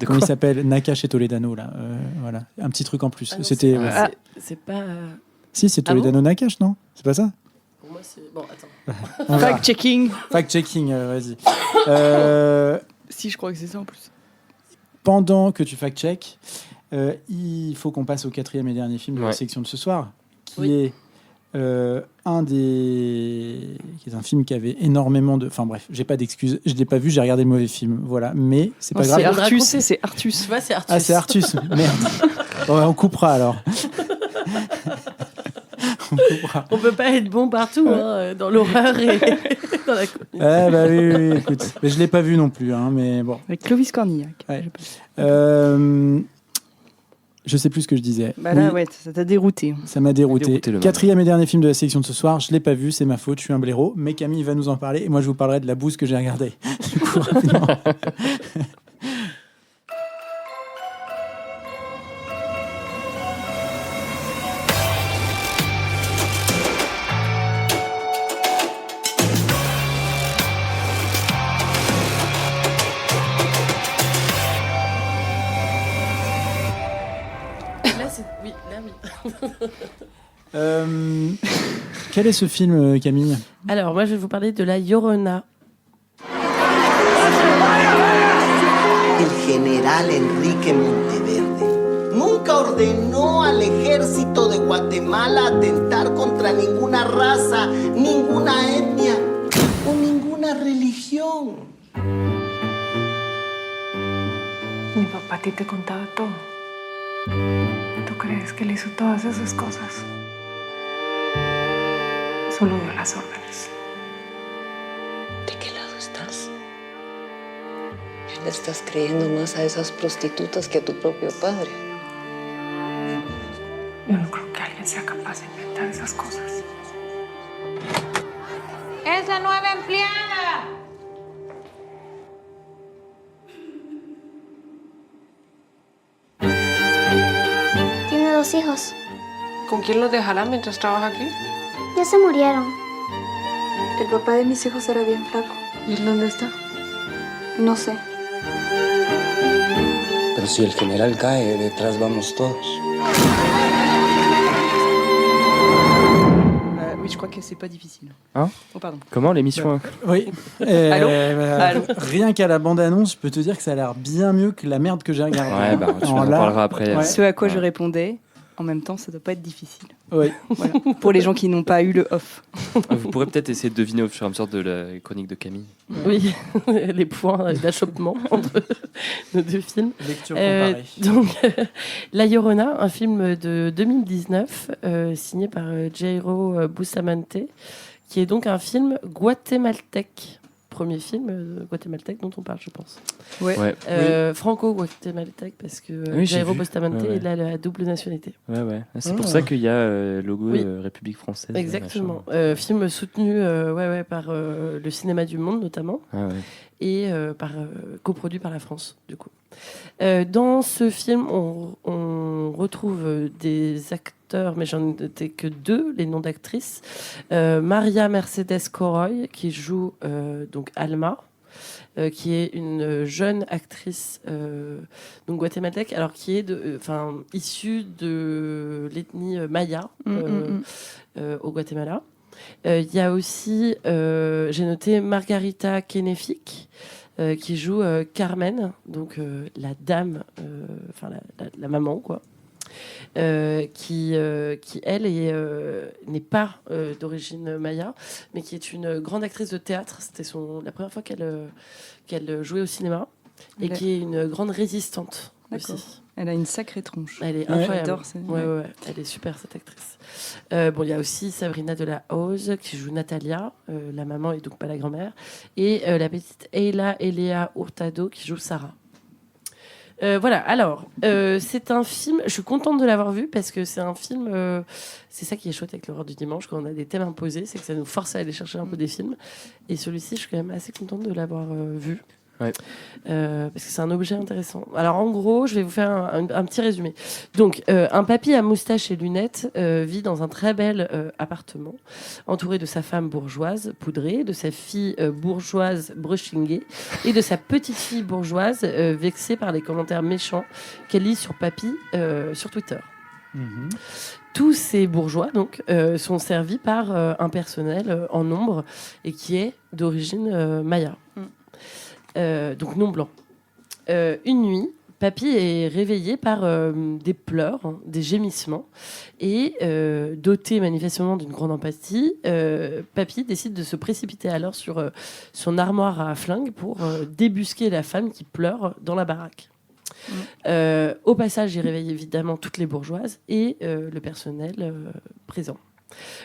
Comment il s'appelle? Nakash et Toledano, là. Voilà, un petit truc en plus. C'était. C'est pas. Si, c'est Toledano Nakash, non? C'est pas ça? Pour moi, c'est. Bon, attends. Fact-checking. Fact-checking, vas-y. Si, je crois que c'est ça en plus. Pendant que tu fact-check, il faut qu'on passe au 4e et dernier film de la section de ce soir, qui est qui est un film qui avait énormément de. Enfin bref, j'ai pas d'excuses, je l'ai pas vu, j'ai regardé le mauvais film, voilà. Mais c'est pas grave. C'est Artus. C'est Artus. Tu vois, c'est Artus. Ah, c'est Artus. Merde. On coupera alors. On peut pas être bon partout, dans l'horreur et dans la comédie. Oui, écoute. Mais je l'ai pas vu non plus, mais bon. Avec Clovis Cornillac. Je sais plus ce que je disais. Là, ça t'a dérouté. Ça m'a dérouté. 4e et dernier film de la section de ce soir. Je l'ai pas vu, c'est ma faute, je suis un blaireau. Mais Camille va nous en parler et moi je vous parlerai de la bouse que j'ai regardée. Du coup, rapidement. Quel est ce film, Camille? Alors, moi, je vais vous parler de La Llorona. El general Enrique Monteverde nunca ordenó al ejército de Guatemala atentar contra ninguna raza, ninguna etnia o ninguna religión. Mi papá a ti te contaba todo. ¿Tú crees que él hizo todas esas cosas? Solo dio las órdenes. ¿De qué lado estás? Le estás creyendo más a esas prostitutas que a tu propio padre. Yo no creo que alguien sea capaz de inventar esas cosas. ¡Es la nueva empleada! Tiene 2 hijos. ¿Con quién los dejará mientras trabaja aquí? Ya se murieron. El papá de mis hijos era bien flaco. ¿Y él dónde está? No sé. Pero si el general cae, detrás vamos todos. Oui, je crois que c'est pas difficile. Pardon. Comment l'émission? Oui. Allô. Rien qu'à la bande-annonce, je peux te dire que ça a l'air bien mieux que la merde que j'ai regardée. Tu en parleras après. Ce à quoi je répondais, en même temps, ça doit pas être difficile. Oui. Voilà. Pour les gens qui n'ont pas eu le off. Vous pourrez peut-être essayer de deviner au fur et à mesure de la chronique de Camille. Oui, les points d'achoppement entre nos 2 films. Lecture comparée. Donc, La Llorona, un film de 2019, signé par Jairo Bustamante, qui est donc un film guatémaltèque. Premier film guatémaltèque dont on parle, je pense. Ouais. Franco-guatémaltèque, parce que Jairo Bustamante, il a la double nationalité. Ouais. C'est pour ça qu'il y a le logo République française. Exactement. Film soutenu par le cinéma du monde, notamment, et coproduit par la France, du coup. Dans ce film, on retrouve des acteurs, mais j'en ai noté que 2, les noms d'actrices. Maria Mercedes Coroy, qui joue donc Alma, qui est une jeune actrice donc guatémaltèque, alors qui est issue de l'ethnie maya au Guatemala. Il y a aussi, j'ai noté Margarita Kenefic, qui joue Carmen, donc la dame, la maman, quoi, qui elle n'est pas d'origine maya, mais qui est une grande actrice de théâtre. C'était la première fois qu'elle jouait au cinéma, et qui est une grande résistante aussi. Elle a une sacrée tronche. Elle est incroyable. Ouais. Elle est super, cette actrice. Il y a aussi Sabrina de la Hoz qui joue Natalia, la maman et donc pas la grand-mère, et la petite Eila Elia Hurtado qui joue Sarah. Voilà, alors, c'est un film, je suis contente de l'avoir vu parce que c'est un film, c'est ça qui est chouette avec l'horreur du dimanche, quand on a des thèmes imposés, c'est que ça nous force à aller chercher un peu des films. Et celui-ci, je suis quand même assez contente de l'avoir vu. Ouais. Parce que c'est un objet intéressant. Alors en gros, je vais vous faire un petit résumé. Donc, un papy à moustache et lunettes vit dans un très bel appartement, entouré de sa femme bourgeoise poudrée, de sa fille bourgeoise brushingée et de sa petite fille bourgeoise vexée par les commentaires méchants qu'elle lit sur papy sur Twitter. Tous ces bourgeois donc sont servis par un personnel en nombre et qui est d'origine maya. Donc non blanc. Une nuit, papy est réveillé par des pleurs, des gémissements, et doté manifestement d'une grande empathie, papy décide de se précipiter alors sur son armoire à flingue pour débusquer la femme qui pleure dans la baraque. Au passage, il réveille évidemment toutes les bourgeoises et le personnel présent.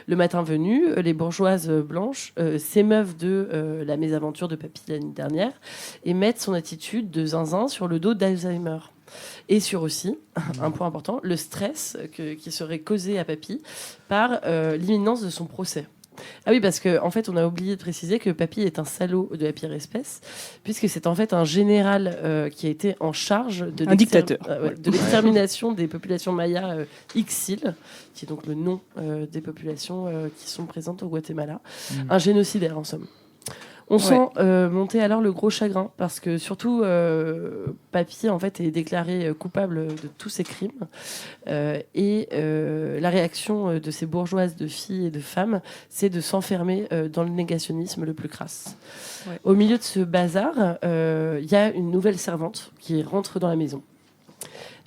Le matin venu, les bourgeoises blanches s'émeuvent de la mésaventure de papy l'année dernière et mettent son attitude de zinzin sur le dos d'Alzheimer. Et sur aussi, un point important, le stress qui serait causé à papy par l'imminence de son procès. Ah oui, parce qu'en fait, on a oublié de préciser que papy est un salaud de la pire espèce, puisque c'est en fait un général qui a été en charge de l'extermination des populations mayas Ixil, qui est donc le nom des populations qui sont présentes au Guatemala. Un génocidaire, en somme. On sent monter alors le gros chagrin, parce que surtout, papy en fait, est déclaré coupable de tous ces crimes. Et la réaction de ces bourgeoises de filles et de femmes, c'est de s'enfermer dans le négationnisme le plus crasse. Ouais. Au milieu de ce bazar, il y a une nouvelle servante qui rentre dans la maison.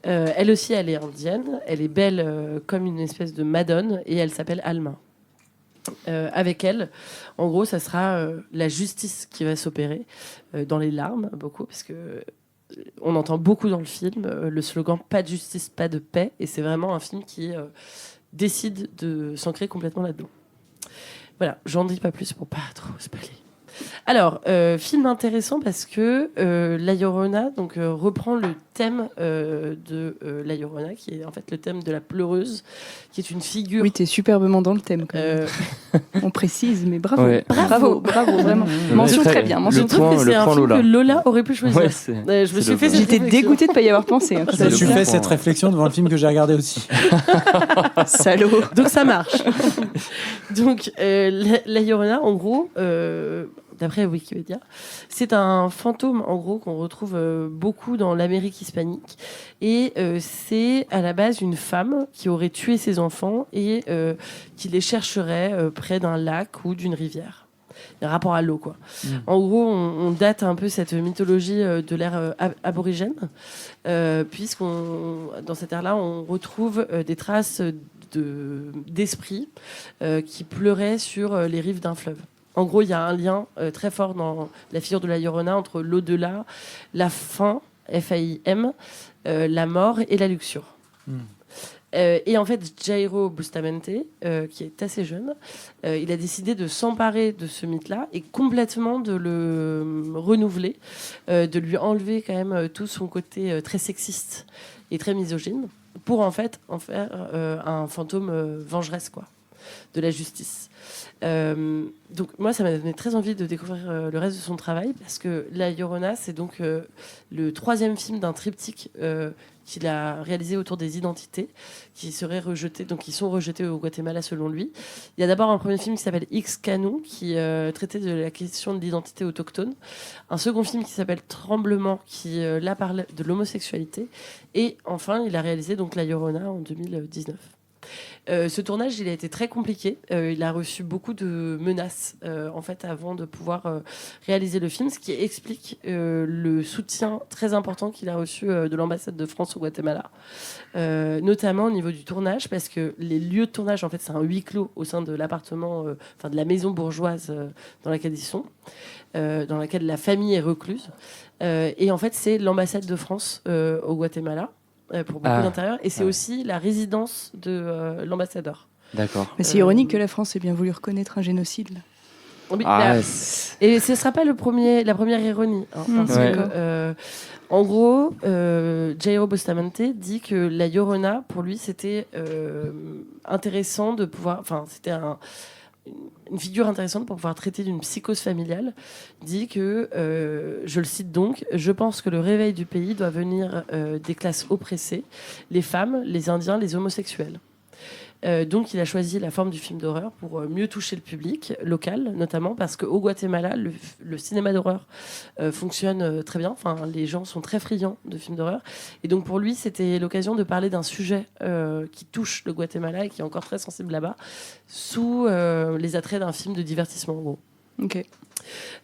Elle aussi, elle est indienne. Elle est belle comme une espèce de madone, et elle s'appelle Alma. Avec elle, en gros, ça sera la justice qui va s'opérer dans les larmes, beaucoup, parce que on entend beaucoup dans le film le slogan « pas de justice, pas de paix », et c'est vraiment un film qui décide de s'ancrer complètement là-dedans. Voilà, j'en dis pas plus pour pas trop spoiler. Alors, film intéressant parce que La Llorona donc, reprend le thème de La Llorona, qui est en fait le thème de la pleureuse, qui est une figure... Oui, t'es superbement dans le thème, quand même. On précise, mais bravo. Ouais. Bravo, vraiment. Mention très bien. C'est un film que Lola aurait pu choisir. Ouais, je me suis fait J'étais dégoûtée de ne pas y avoir pensé. Hein, je me suis fait cette réflexion devant le film que j'ai regardé aussi. Salaud. Donc ça marche. Donc, La Llorona, en gros... d'après Wikipédia, c'est un fantôme en gros qu'on retrouve beaucoup dans l'Amérique hispanique, et c'est à la base une femme qui aurait tué ses enfants et qui les chercherait près d'un lac ou d'une rivière. Un rapport à l'eau, quoi. En gros, on date un peu cette mythologie de l'ère aborigène, puisqu'on dans cette ère-là, on retrouve des traces d'esprits qui pleuraient sur les rives d'un fleuve. En gros, il y a un lien très fort dans la figure de La Llorona entre l'au-delà, la faim, F-A-I-M, la mort et la luxure. Et en fait, Jairo Bustamante, qui est assez jeune, il a décidé de s'emparer de ce mythe-là et complètement de le renouveler, de lui enlever quand même tout son côté très sexiste et très misogyne, pour en fait en faire un fantôme vengeresse, quoi. de la justice. Donc moi, ça m'a donné très envie de découvrir le reste de son travail, parce que La Llorona, c'est donc le 3e film d'un triptyque qu'il a réalisé autour des identités qui seraient rejetées, donc qui sont rejetées au Guatemala selon lui. Il y a d'abord un premier film qui s'appelle Ixcanu, qui traitait de la question de l'identité autochtone. Un second film qui s'appelle Tremblement, qui là parle de l'homosexualité. Et enfin, il a réalisé donc La Llorona en 2019. Ce tournage, il a été très compliqué. Il a reçu beaucoup de menaces en fait avant de pouvoir réaliser le film, ce qui explique le soutien très important qu'il a reçu de l'ambassade de France au Guatemala, notamment au niveau du tournage, parce que les lieux de tournage, en fait, c'est un huis clos au sein de l'appartement, de la maison bourgeoise dans laquelle ils sont, dans laquelle la famille est recluse. Et en fait, c'est l'ambassade de France au Guatemala. Pour beaucoup d'intérieur, et c'est aussi la résidence de l'ambassadeur. D'accord. Mais c'est ironique que la France ait bien voulu reconnaître un génocide. Oui, et ce ne sera pas la première ironie. Hein, parce que, en gros, Jairo Bustamante dit que La Llorona, pour lui, c'était intéressant de pouvoir... Enfin, c'était une figure intéressante pour pouvoir traiter d'une psychose familiale, dit que, je le cite donc, « Je pense que le réveil du pays doit venir des classes oppressées, les femmes, les Indiens, les homosexuels. » Donc il a choisi la forme du film d'horreur pour mieux toucher le public local, notamment parce qu'au Guatemala, le cinéma d'horreur fonctionne très bien. Enfin, les gens sont très friands de films d'horreur. Et donc pour lui, c'était l'occasion de parler d'un sujet qui touche le Guatemala et qui est encore très sensible là-bas, sous les attraits d'un film de divertissement, en gros. Ok.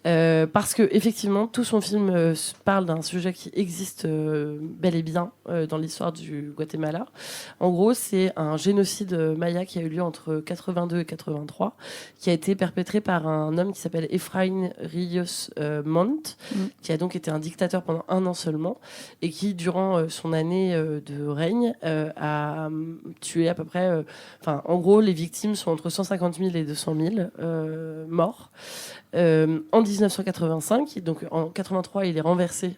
Parce que effectivement, tout son film parle d'un sujet qui existe bel et bien dans l'histoire du Guatemala. En gros, c'est un génocide maya qui a eu lieu entre 82 et 83, qui a été perpétré par un homme qui s'appelle Efraín Ríos Montt, qui a donc été un dictateur pendant 1 an seulement, et qui, durant son année de règne, a tué à peu près... en gros, les victimes sont entre 150 000 et 200 000 morts. En 1985, donc en 83, il est renversé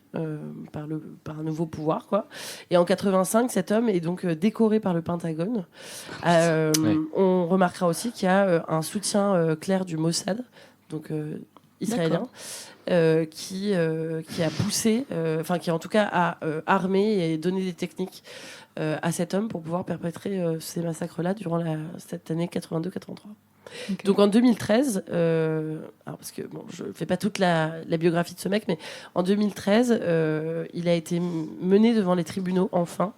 par un nouveau pouvoir, quoi. Et en 85, cet homme est donc décoré par le Pentagone. On remarquera aussi qu'il y a un soutien clair du Mossad, donc israélien, qui a poussé, qui en tout cas a armé et donné des techniques à cet homme pour pouvoir perpétrer ces massacres-là durant cette année 82-83. Okay. Donc en 2013, parce que je ne fais pas toute la biographie de ce mec, mais en 2013, il a été mené devant les tribunaux, enfin,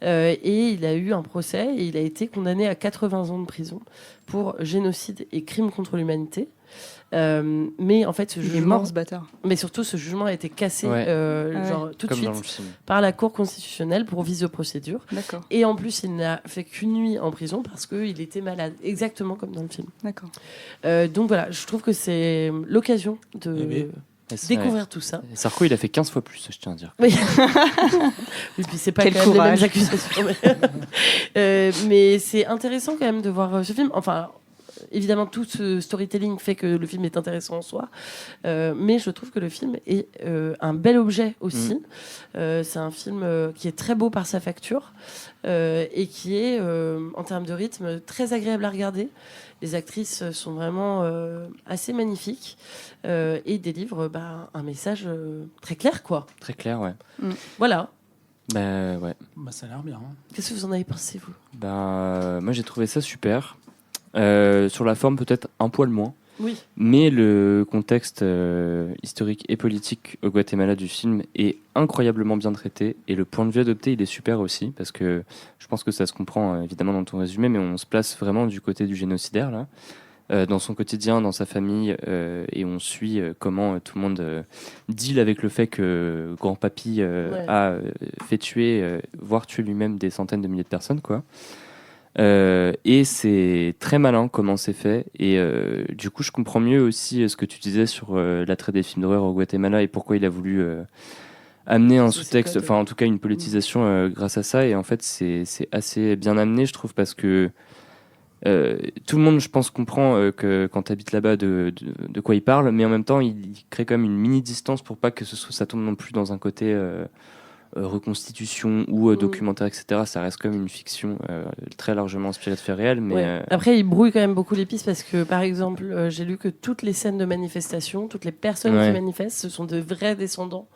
et il a eu un procès et il a été condamné à 80 ans de prison pour génocide et crime contre l'humanité. Mais en fait, ce jugement, il est mort, ce bâtard. Mais surtout, ce jugement a été cassé tout de suite par la Cour constitutionnelle pour vice de procédure. D'accord. Et en plus, il n'a fait qu'une nuit en prison parce qu'il était malade, exactement comme dans le film. D'accord. Donc voilà, je trouve que c'est l'occasion de découvrir tout ça. Et Sarko, il a fait 15 fois plus, je tiens à dire. Oui. Et puis c'est pas Quel quand même courage. les mêmes accusations. Mais c'est intéressant quand même de voir ce film. Enfin. Évidemment, tout ce storytelling fait que le film est intéressant en soi, mais je trouve que le film est un bel objet aussi. C'est un film qui est très beau par sa facture et qui est, en termes de rythme, très agréable à regarder. Les actrices sont vraiment assez magnifiques et délivrent un message très clair, quoi. Très clair, ouais. Voilà. Ouais. Ça a l'air bien. Hein. Qu'est-ce que vous en avez pensé, vous ? Moi, j'ai trouvé ça super. Sur la forme, peut-être un poil moins. Oui. Mais le contexte historique et politique au Guatemala du film est incroyablement bien traité. Et le point de vue adopté, il est super aussi. Parce que je pense que ça se comprend évidemment dans ton résumé, mais on se place vraiment du côté du génocidaire, là. Dans son quotidien, dans sa famille. Et on suit comment tout le monde deal avec le fait que grand-papy a fait tuer, voire tuer lui-même des centaines de milliers de personnes, quoi. Et c'est très malin comment c'est fait et du coup je comprends mieux aussi ce que tu disais sur l'attrait des films d'horreur au Guatemala et pourquoi il a voulu amener un sous-texte, enfin en tout cas une politisation grâce à ça. Et en fait c'est assez bien amené, je trouve, parce que tout le monde, je pense, comprend que quand tu habites là-bas de quoi il parle, mais en même temps il crée quand même une mini distance pour pas que ça tombe non plus dans un côté reconstitution ou documentaire, etc. Ça reste comme une fiction très largement inspirée de faits réels. Mais Après, il brouille quand même beaucoup les pistes parce que, par exemple, j'ai lu que toutes les scènes de manifestation, toutes les personnes qui manifestent, ce sont de vrais descendants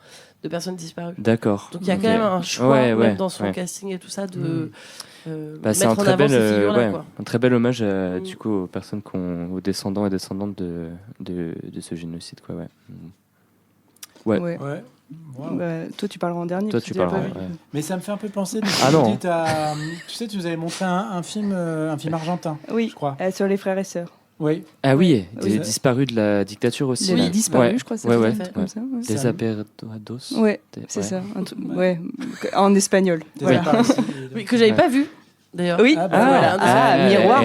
de personnes disparues. D'accord. Donc il y a quand même un choix, même dans son casting et tout ça, de c'est mettre en avant ces figures-là. Un très bel hommage du coup, aux personnes aux descendants et descendantes de ce génocide. Quoi, ouais. Toi, tu parleras en dernier. Toi, tu parleras. Mais ça me fait un peu penser. Non. Tu sais, tu nous avais montré un film argentin. Oui, je crois. Sur les frères et sœurs. Oui. Ah oui, des disparus de la dictature aussi. Les disparus, je crois. C'est comme ça. Desapertados. Ouais, c'est ça. En espagnol. Voilà. Oui, que j'avais pas vu. D'ailleurs. Oui. Miroir.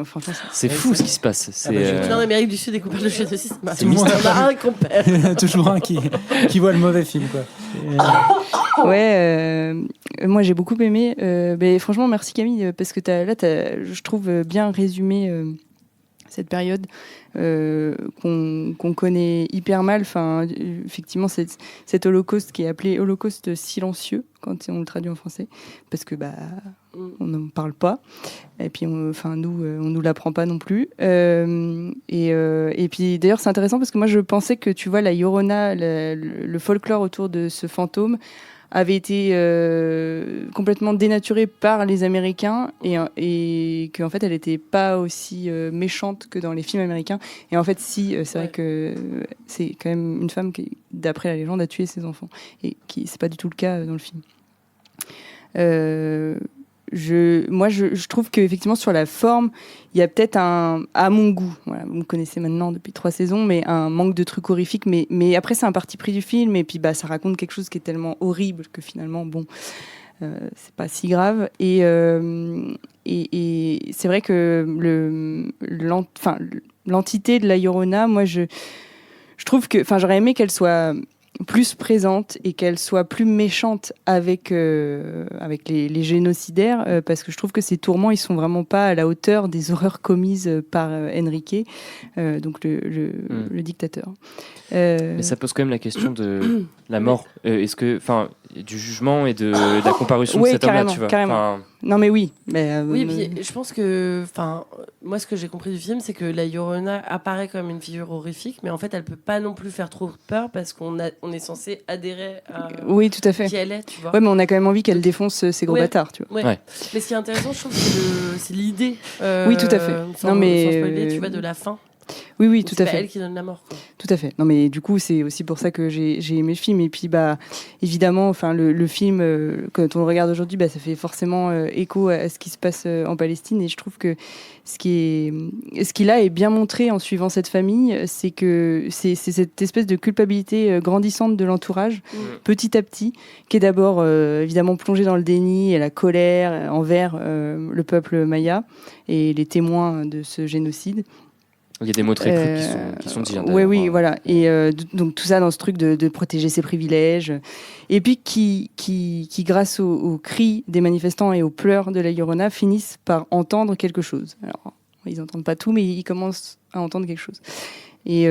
Franchement, c'est fou ce qui se passe. Je viens d'Amérique du Sud et qu'on parle de génocide. C'est mystère. On a un qu'on perd. Toujours un qui voit le mauvais film, quoi. Moi j'ai beaucoup aimé. Mais franchement, merci Camille parce que je trouve bien résumé cette période qu'on connaît hyper mal. Enfin, effectivement, cet holocauste qui est appelé holocauste silencieux quand on le traduit en français, parce que on n'en parle pas. Et puis, on nous l'apprend pas non plus. Et puis, d'ailleurs, c'est intéressant parce que moi, je pensais que, tu vois, la Llorona, le folklore autour de ce fantôme avait été complètement dénaturée par les Américains et qu'en fait, elle n'était pas aussi méchante que dans les films américains. Et en fait, c'est vrai que c'est quand même une femme qui, d'après la légende, a tué ses enfants. Et c'est pas du tout le cas dans le film. Je trouve qu'effectivement, sur la forme, il y a peut-être à mon goût, voilà, vous me connaissez maintenant depuis 3 saisons, mais un manque de trucs horrifiques. Mais après, c'est un parti pris du film, et puis ça raconte quelque chose qui est tellement horrible que finalement, c'est pas si grave. Et c'est vrai que l'entité de la Llorona, moi, je trouve que, j'aurais aimé qu'elle soit plus présente et qu'elle soit plus méchante avec les génocidaires, parce que je trouve que ces tourments, ils sont vraiment pas à la hauteur des horreurs commises par Enrique, donc le dictateur. Mais ça pose quand même la question de la mort. Est-ce que, du jugement et de la comparution de cet homme-là, tu vois. Carrément. Non mais oui. Oui, puis je pense que, moi ce que j'ai compris du film, c'est que la Llorona apparaît comme une figure horrifique, mais en fait elle peut pas non plus faire trop peur parce qu'on est censé adhérer à oui, tout à fait. qui elle est, tu vois. Ouais, mais on a quand même envie qu'elle défonce ces gros bâtards, tu vois. Ouais. Mais ce qui est intéressant, je trouve, c'est l'idée. Oui, tout à fait. Sans spoiler, tu vois, de la fin. Oui, tout à fait. C'est elle qui donne la mort, quoi. Tout à fait. Non, mais du coup, c'est aussi pour ça que j'ai aimé le film. Et puis, évidemment, le film, quand on le regarde aujourd'hui, ça fait forcément écho à ce qui se passe en Palestine. Et je trouve que ce qui là est bien montré en suivant cette famille, c'est que c'est cette espèce de culpabilité grandissante de l'entourage, petit à petit, qui est d'abord évidemment plongée dans le déni et la colère envers le peuple maya et les témoins de ce génocide. Il y a des mots très crus qui sont dits. Oui, voilà. Et donc tout ça dans ce truc de protéger ses privilèges. Et puis qui grâce aux cris des manifestants et aux pleurs de la Llorona, finissent par entendre quelque chose. Alors, ils n'entendent pas tout, mais ils commencent à entendre quelque chose. Et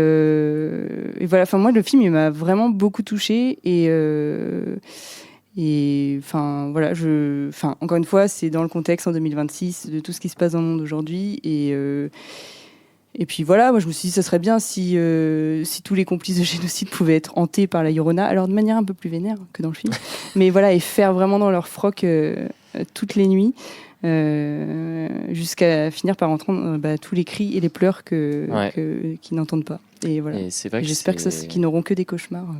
voilà. Enfin, moi, le film, il m'a vraiment beaucoup touchée. Et voilà, encore une fois, c'est dans le contexte en 2026 de tout ce qui se passe dans le monde aujourd'hui. Et puis voilà, moi je me suis dit ça serait bien si tous les complices de génocide pouvaient être hantés par la Llorona, alors de manière un peu plus vénère que dans le film, mais voilà, et faire vraiment dans leur froc toutes les nuits, jusqu'à finir par entendre tous les cris et les pleurs qu'ils n'entendent pas. Et voilà. Et c'est vrai que j'espère qu'ils n'auront que des cauchemars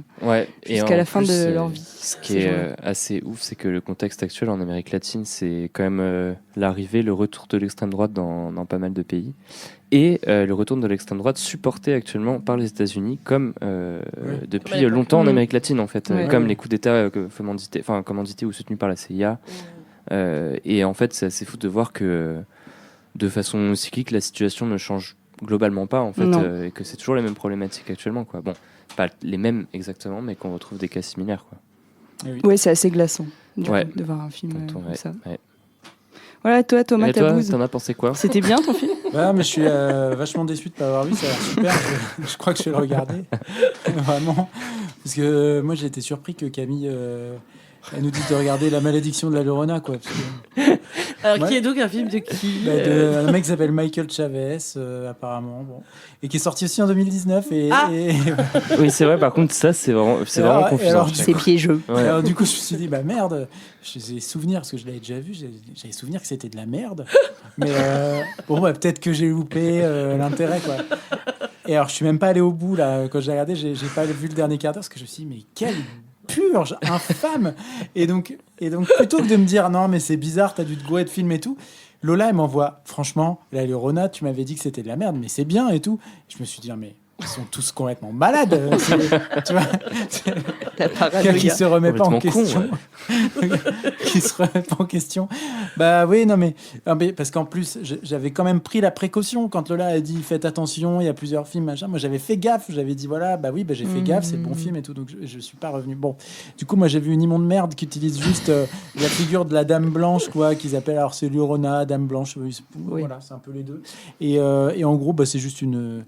jusqu'à la fin de leur vie. Ce qui est assez ouf, c'est que le contexte actuel en Amérique latine, c'est quand même l'arrivée, le retour de l'extrême droite dans pas mal de pays. Et le retour de l'extrême droite supporté actuellement par les États-Unis, comme depuis longtemps en Amérique latine, en fait, comme les coups d'État commandités ou soutenus par la CIA. Et en fait, c'est assez fou de voir que de façon cyclique, la situation ne change globalement pas, en fait, et que c'est toujours les mêmes problématiques actuellement, quoi. Bon, pas les mêmes exactement, mais qu'on retrouve des cas similaires, quoi. Oui, c'est assez glaçant de voir un film comme ça. Ouais. Voilà, toi, Thomas, t'en as pensé quoi? C'était bien ton film? Mais je suis vachement déçu de ne pas l'avoir vu, ça a l'air super. Je crois que je vais le regarder, vraiment. Parce que moi, j'ai été surpris que Camille Elle nous dit de regarder La Malédiction de la Llorona, quoi. Alors, qui est donc un film de qui un mec qui s'appelle Michael Chavez, apparemment. Bon. Et qui est sorti aussi en 2019. Oui, c'est vrai, par contre, ça, c'est vraiment confusant. C'est piégeux. Ouais. Alors, du coup, je me suis dit, merde, j'ai souvenir, parce que je l'avais déjà vu, j'avais souvenir que c'était de la merde. Mais peut-être que j'ai loupé l'intérêt, quoi. Et alors, je suis même pas allé au bout, là. Quand j'ai regardé, j'ai pas vu le dernier quart d'heure, parce que je me suis dit, mais quelle purge, infâme. Et donc, plutôt que de me dire, non, mais c'est bizarre, t'as dû te gourer de film et tout, Lola, elle m'envoie, franchement, la Llorona, tu m'avais dit que c'était de la merde, mais c'est bien et tout. Je me suis dit, mais ils sont tous complètement malades. Tu vois, qui se remet pas en question. Qui se remet pas en question. Bah oui, non mais parce qu'en plus, j'avais quand même pris la précaution quand Lola a dit faites attention, il y a plusieurs films, machin. Moi, j'avais fait gaffe. J'avais dit voilà, j'ai fait gaffe, c'est le bon film et tout. Donc je suis pas revenu. Bon, du coup, moi, j'ai vu une immonde merde qui utilise juste la figure de la Dame Blanche, quoi, qu'ils appellent alors c'est Llorona, Dame Blanche. Voilà, c'est un peu les deux. Et en gros, c'est juste une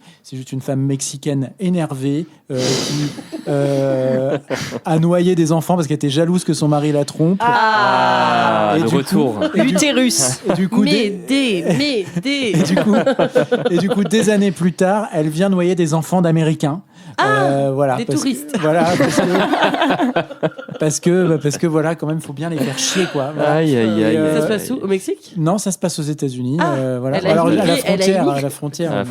femme mexicaine énervée qui a noyé des enfants parce qu'elle était jalouse que son mari la trompe. Et le retour. Utérus. Du coup, et du coup, des années plus tard, elle vient noyer des enfants d'Américains. Voilà, des touristes. Voilà, parce que voilà, quand même, faut bien les faire chier, quoi. Voilà. Aïe. Ça se passe où, au Mexique ? Non, ça se passe aux États-Unis. Voilà. Alors, à la frontière.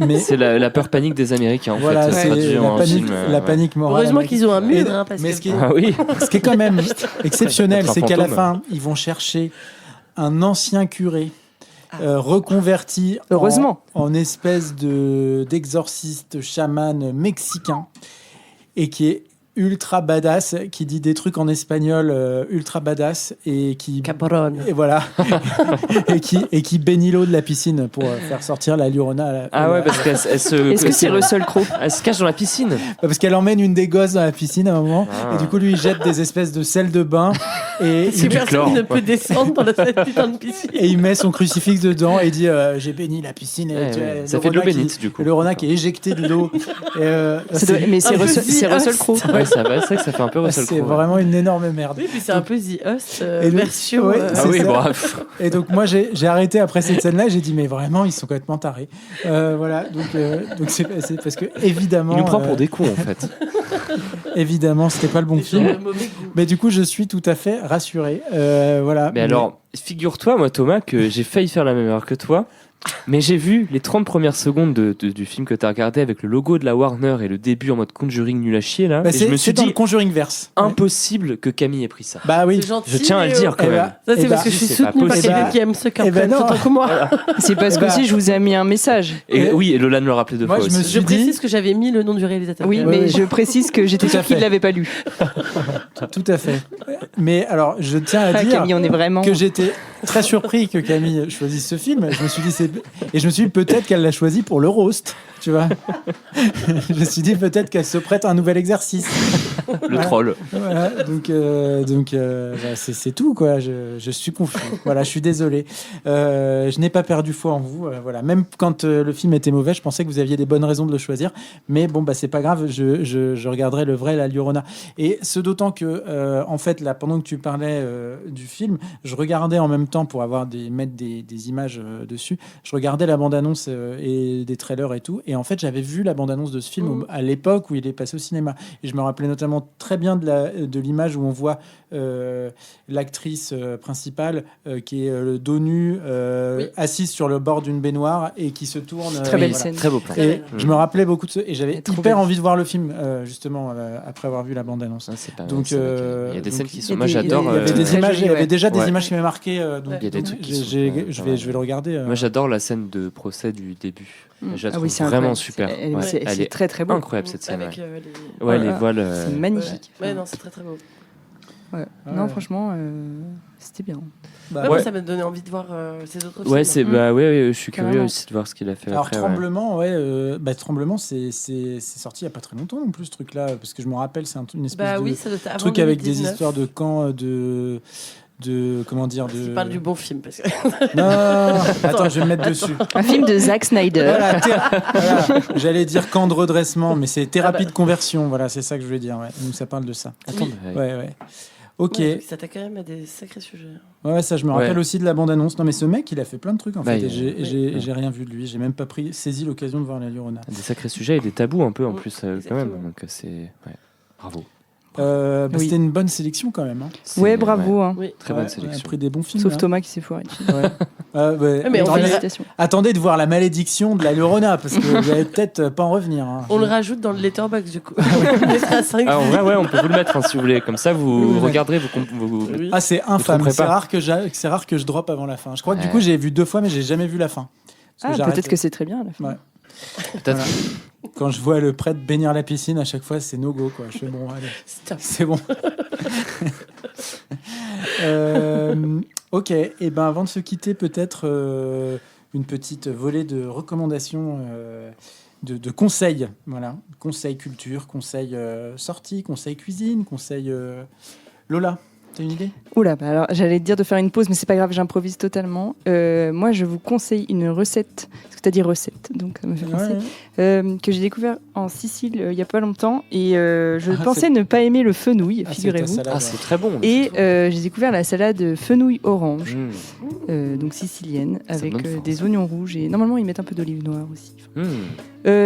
Mais c'est la peur panique des Américains, en voilà, fait. La panique morale. Heureusement qu'ils ont un mur. Ce qui est quand même exceptionnel, c'est qu'à la fin, ils vont chercher un ancien curé reconverti en espèce d'exorciste chaman mexicain et qui est ultra badass, qui dit des trucs en espagnol ultra badass et qui Cabron. Et voilà et qui bénit l'eau de la piscine pour faire sortir la Llorona. Parce qu'elle se. Est-ce que c'est Russell Crowe ? Elle se cache dans la piscine. Parce qu'elle emmène une des gosses dans la piscine à un moment et du coup lui il jette des espèces de sel de bain et personne ne peut descendre dans cette putain de piscine. Et il met son crucifix dedans et dit j'ai béni la piscine. Ça fait de l'eau bénite du coup. Le Llorona qui est éjecté de l'eau. Mais c'est Russell Crowe. Ouais, c'est vrai que ça fait un peu Russell Crowe. C'est vraiment une énorme merde. Oui, puis c'est un peu The Host version. Bref. Et donc moi j'ai arrêté après cette scène-là. J'ai dit mais vraiment ils sont complètement tarés. Voilà. Donc c'est parce que évidemment. Il nous prend pour des cons en fait. Évidemment, c'était pas le bon film. Mais du coup, je suis tout à fait rassuré. Voilà. Mais alors, figure-toi, moi, Thomas, que j'ai failli faire la même erreur que toi. Mais j'ai vu les 30 premières secondes du film que tu as regardé avec le logo de la Warner et le début en mode Conjuring nul à chier là. Et je me suis dit, dans le Conjuring verse. Impossible que Camille ait pris ça. Bah oui. Je tiens à le dire quand même. Ça c'est parce que je suis soutenue par quelqu'un qui aime ce carton autant que moi. C'est parce que aussi je vous ai mis un message. Et oui, et Lola me l'a rappelé 2 fois aussi. Je précise que j'avais mis le nom du réalisateur. Oui, mais je précise que j'étais sûre qu'il ne l'avait pas lu. Tout à fait. Mais alors, je tiens à dire Camille, on est vraiment... que j'étais très surpris que Camille choisisse ce film. Je me suis dit, peut-être qu'elle l'a choisi pour le roast, tu vois. Je me suis dit peut-être qu'elle se prête à un nouvel exercice. Le troll. Voilà, donc c'est tout, quoi. Je suis confus. Voilà, je suis désolé. Je n'ai pas perdu foi en vous. Voilà, même quand le film était mauvais, je pensais que vous aviez des bonnes raisons de le choisir. Mais bon, c'est pas grave. Je regarderai le vrai La Llorona. Et ce d'autant que, en fait, là, pendant que tu parlais du film, je regardais en même temps pour mettre des images dessus. Je regardais la bande-annonce et des trailers et tout. Et en fait, j'avais vu la bande-annonce de ce film à l'époque où il est passé au cinéma. Et je me rappelais notamment très bien de l'image où on voit l'actrice principale qui est le dos nu, assise sur le bord d'une baignoire et qui se tourne. Très belle scène. Très beau plan. Et je me rappelais beaucoup de ça. Et j'avais hyper envie de voir le film, justement, après avoir vu la bande-annonce. Donc, il y a des scènes qui sont... Moi, j'adore... Il y avait des images, il y avait déjà des images qui m'avaient marqué. Donc, il y a des trucs qui sont... je vais le regarder. Moi, j'adore la scène de procès du début. Je la trouve c'est vraiment super. Elle est très très beau. Incroyable cette scène. Avec les voiles. C'est magnifique. Ouais, non, c'est très très beau. Ouais. Non, franchement, c'était bien. Moi, ça m'a donné envie de voir ces autres films. Je suis curieux aussi de voir ce qu'il a fait. Alors, après. Tremblement, Tremblement, c'est sorti il n'y a pas très longtemps non plus, ce truc-là, parce que je me rappelle, c'est une espèce de ça doit être avant truc avec 2019. des histoires de camps comment dire de... Tu parles du bon film parce que... Non, attends, je vais me mettre dessus. Un film de Zack Snyder. Voilà, j'allais dire camp de redressement, mais c'est thérapie de conversion. Voilà, c'est ça que je voulais dire. Ouais. Donc ça parle de ça. Attends, ouais. Ok. Ouais, ça t'a quand même à des sacrés sujets. Ouais, ça, je me rappelle aussi de la bande-annonce. Non, mais ce mec, il a fait plein de trucs en fait. Ouais, Et j'ai rien vu de lui. J'ai même pas saisi l'occasion de voir La Llorona. Des sacrés sujets et des tabous un peu en plus quand même. Donc c'est bravo. C'était une bonne sélection quand même. Hein. Ouais, bravo. Hein. Oui. Très bonne sélection. On a pris des bons films. Sauf là. Thomas qui s'est foiré. Mais attendez de voir La Malédiction de La Llorona parce que vous allez peut-être pas en revenir. Hein. On le rajoute dans le letterbox du coup. On mettra à 5. En vrai, on peut vous le mettre si vous voulez. Comme ça, vous regarderez, vous Ah, c'est infâme. C'est rare que je drop avant la fin. Je crois que du coup, j'ai vu 2 fois, mais j'ai jamais vu la fin. Peut-être que c'est très bien la fin. Ouais. Peut-être. Voilà. Quand je vois le prêtre bénir la piscine, à chaque fois, c'est no go. Quoi. Je fais bon, allez, c'est bon. Ok, et ben avant de se quitter, peut-être une petite volée de recommandations, de conseils. Voilà, conseils culture, conseils sortie, conseils cuisine, conseils. Lola, t'as une idée ? Oula, alors j'allais te dire de faire une pause, mais c'est pas grave, j'improvise totalement. Moi, je vous conseille une recette, parce que t'as dit recette, donc ça me fait penser, que j'ai découvert en Sicile il y a pas longtemps, et je pensais ne pas aimer le fenouil, figurez-vous. C'est très bon. Et j'ai découvert la salade fenouil orange, donc sicilienne, avec des oignons rouges, et normalement ils mettent un peu d'olive noire aussi.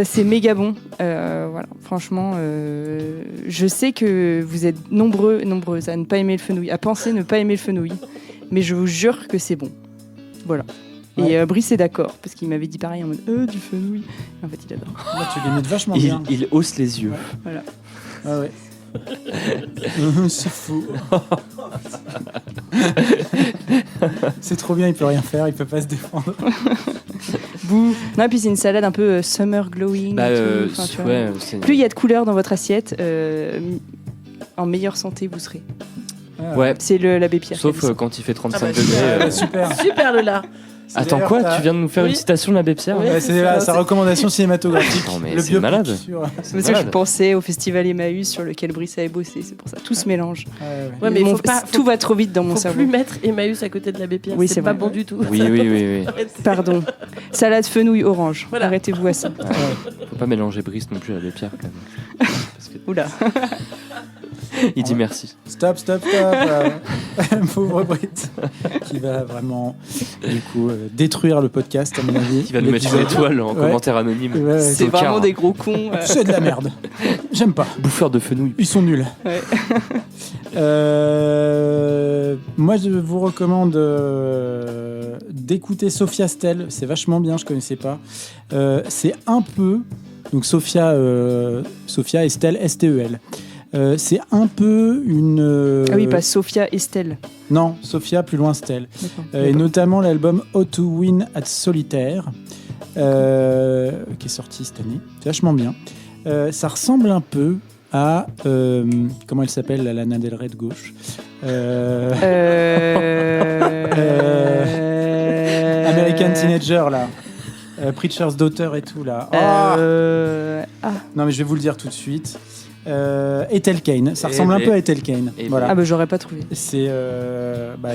C'est méga bon, voilà. Franchement, je sais que vous êtes nombreuses à ne pas aimer le fenouil, à penser ne pas aimer le fenouil, mais je vous jure que c'est bon. Voilà. Ouais. Et Brice est d'accord, parce qu'il m'avait dit pareil en mode du fenouil. En fait, il adore. Là, tu l'imites vachement bien. Il hausse les yeux. Ouais. Voilà. Ah ouais. C'est fou. C'est trop bien, il peut rien faire, il peut pas se défendre. Bouh. Non, et puis c'est une salade un peu summer glowing. Plus il y a de couleurs dans votre assiette, en meilleure santé vous serez. Ouais. C'est l'abbé Pierre. Sauf quand il fait 35 degrés. Super Lola. Attends quoi ? Tu viens de nous faire une citation de l'abbé Pierre ? C'est sa recommandation cinématographique. Non, mais le c'est malade. Parce que je pensais au festival Emmaüs sur lequel Brice avait bossé, c'est pour ça. Tout se mélange. Ouais, mais tout va trop vite dans mon cerveau. Faut plus mettre Emmaüs à côté de l'abbé Pierre. Oui, c'est pas bon du tout. Oui. Pardon. Salade fenouil orange. Voilà. Arrêtez-vous à ça. Faut pas mélanger Brice non plus à l'abbé Pierre quand même. Parce que... Oula. Il dit merci. Stop. Pauvre Britt, qui va vraiment, du coup, détruire le podcast, à mon avis. Qui va nous mettre une étoile en commentaire anonyme. Ouais. C'est vraiment des gros cons. C'est de la merde. J'aime pas. Bouffeurs de fenouil. Ils sont nuls. Ouais. Moi, je vous recommande d'écouter Sophia Stell. C'est vachement bien, je connaissais pas. C'est un peu... Donc Sophia Estelle, S-T-E-L. C'est un peu une... Ah oui, pas Sophia Estelle. Non, Sophia, plus loin Stelle. Et notamment l'album How to Win at Solitaire, qui est sorti cette année. C'est vachement bien. Ça ressemble un peu à... comment elle s'appelle, la Lana Del Rey de gauche American Teenager, là. Preacher's Daughter et tout, là. Non, mais je vais vous le dire tout de suite. Ethel Cain, ça ressemble un peu à Ethel Cain. Voilà. Ah bah j'aurais pas trouvé. C'est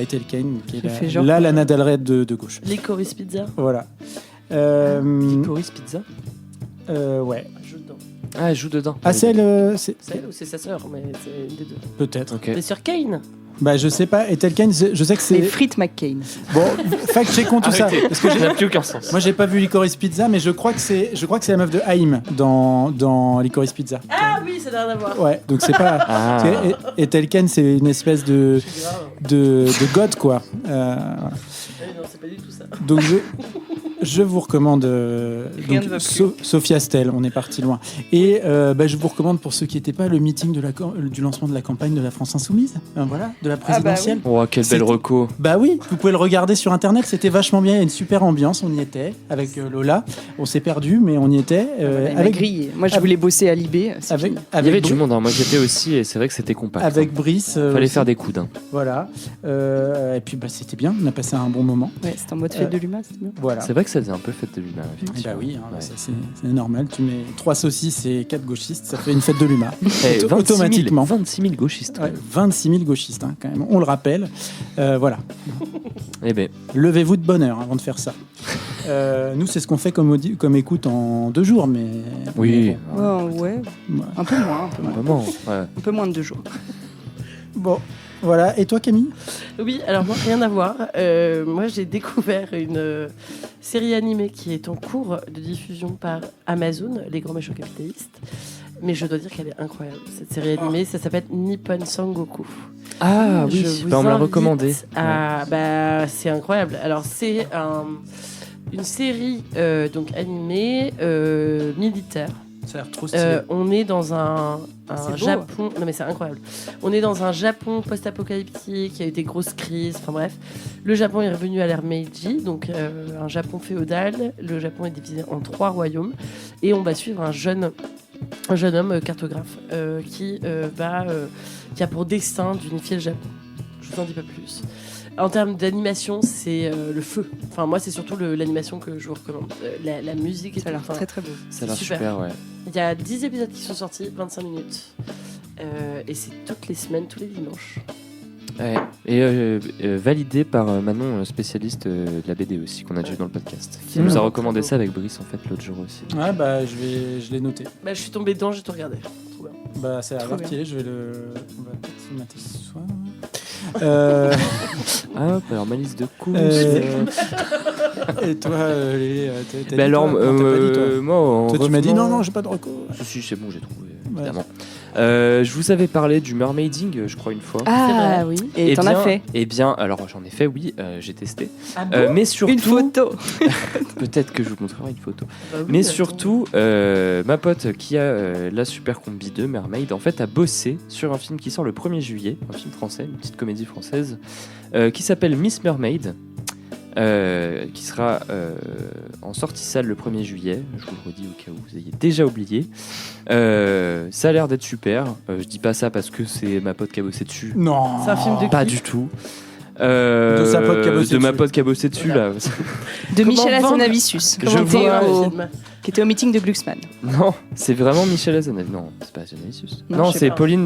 Ethel Cain qui est la Lana Del Rey de gauche. Licorice Pizza. Voilà. Licorice Pizza. Ouais. Elle joue dedans. Ah, c'est elle. C'est elle ou c'est sa sœur, mais c'est une des deux. Peut-être. Okay. C'est sur Cain. Bah je sais pas, Ethel Cain, je sais que c'est... C'est Frites McCain. Bon, fact-checkons tout ça. Parce que ça n'a plus aucun sens. Moi j'ai pas vu Licorice Pizza, mais je crois que c'est la meuf de Haïm dans Licorice Pizza. Ah oui, ça n'a rien à voir. Ouais, donc c'est pas... Ethel Cain, c'est une espèce de god, quoi. Non, c'est pas du tout ça. Donc je vous recommande Sophia Stell, on est parti loin. Et je vous recommande pour ceux qui n'étaient pas le meeting du lancement de la campagne de la France Insoumise, voilà, de la présidentielle. Oh, quelle belle reco. Bah oui, vous pouvez le regarder sur internet, c'était vachement bien, il y a une super ambiance, on y était avec Lola, on s'est perdu mais on y était. Avec grillé. Moi je voulais bosser à Libé. Il y avait du monde, hein. Moi j'étais aussi et c'est vrai que c'était compact. Avec Brice. Fallait faire des coudes. Hein. Voilà. Et puis c'était bien, on a passé un bon moment. Ouais, c'était en mode fête de l'UMA, c'était bien. Voilà. C'est vrai que ça faisait un peu fête de l'humain. Bah oui, hein, ça, c'est normal. Tu mets 3 saucisses et 4 gauchistes, ça fait une fête de l'humain. Automatiquement. 26 000 gauchistes. Ouais, 26 000 gauchistes, hein, quand même. On le rappelle. Voilà. Eh ben. Levez-vous de bonne heure avant de faire ça. Nous, c'est ce qu'on fait comme écoute en 2 jours, mais. Oui. Ouais. Un peu moins. Un peu moins de 2 jours. Bon. Voilà, et toi Camille ? Oui, alors moi, rien à voir. Moi, j'ai découvert une série animée qui est en cours de diffusion par Amazon, Les Grands Méchants Capitalistes. Mais je dois dire qu'elle est incroyable, cette série animée. Ça s'appelle Nippon Sangoku. Ah oui, on me l'a recommandé. C'est incroyable. Alors, c'est une série donc animée militaire. Ça a l'air trop stylé. On est dans un Japon. Non mais c'est incroyable. On est dans un Japon post-apocalyptique. Il y a eu des grosses crises. Enfin bref, le Japon est revenu à l'ère Meiji, donc un Japon féodal. Le Japon est divisé en 3 royaumes et on va suivre un jeune homme cartographe qui a pour destin d'unifier le Japon. Je vous en dis pas plus. En termes d'animation, c'est le feu. Enfin, moi, c'est surtout l'animation que je vous recommande. La musique, ça a l'air très très beau. Ça a l'air super, ouais. Il y a 10 épisodes qui sont sortis, 25 minutes. Et c'est toutes les semaines, tous les dimanches. Ouais. Et validé par Manon, spécialiste de la BD aussi, qu'on a déjà vu dans le podcast. Qui nous a recommandé ça avec Brice, en fait, l'autre jour aussi. Ouais, bah, je l'ai noté. Bah, je suis tombée dedans, j'ai tout regardé. Trop bien. Bah, ça a l'air stylé, on va peut-être se mater ce soir. Alors ma liste de courses. Et toi, Lélie, t'as dit alors, toi, non, t'as pas dit, toi. moi, tu m'as dit non, j'ai pas de recours. Si, c'est bon, j'ai trouvé, évidemment. Je vous avais parlé du mermaiding, je crois, une fois. Ah oui, et t'en as fait. Eh bien, alors j'en ai fait, oui, j'ai testé. Ah bon mais surtout, une photo. Peut-être que je vous montrerai une photo. Bah oui, mais surtout, ma pote qui a la Super Combi 2 Mermaid, en fait, a bossé sur un film qui sort le 1er juillet, un film français, une petite comédie française, qui s'appelle Miss Mermaid. Qui sera en sortie salle le 1er juillet. Je vous le redis au cas où vous ayez déjà oublié. Ça a l'air d'être super. Je dis pas ça parce que c'est ma pote qui a bossé dessus. Non, c'est un film de qui ? Pas du tout. De sa pote qui a bossé dessus. ma pote qui a bossé dessus là. De Michel Hazanavicius, qui était au meeting de Glucksmann. Non, c'est vraiment Michel Hazanavicius. Non, c'est pas Hazanavicius. Non, c'est Pauline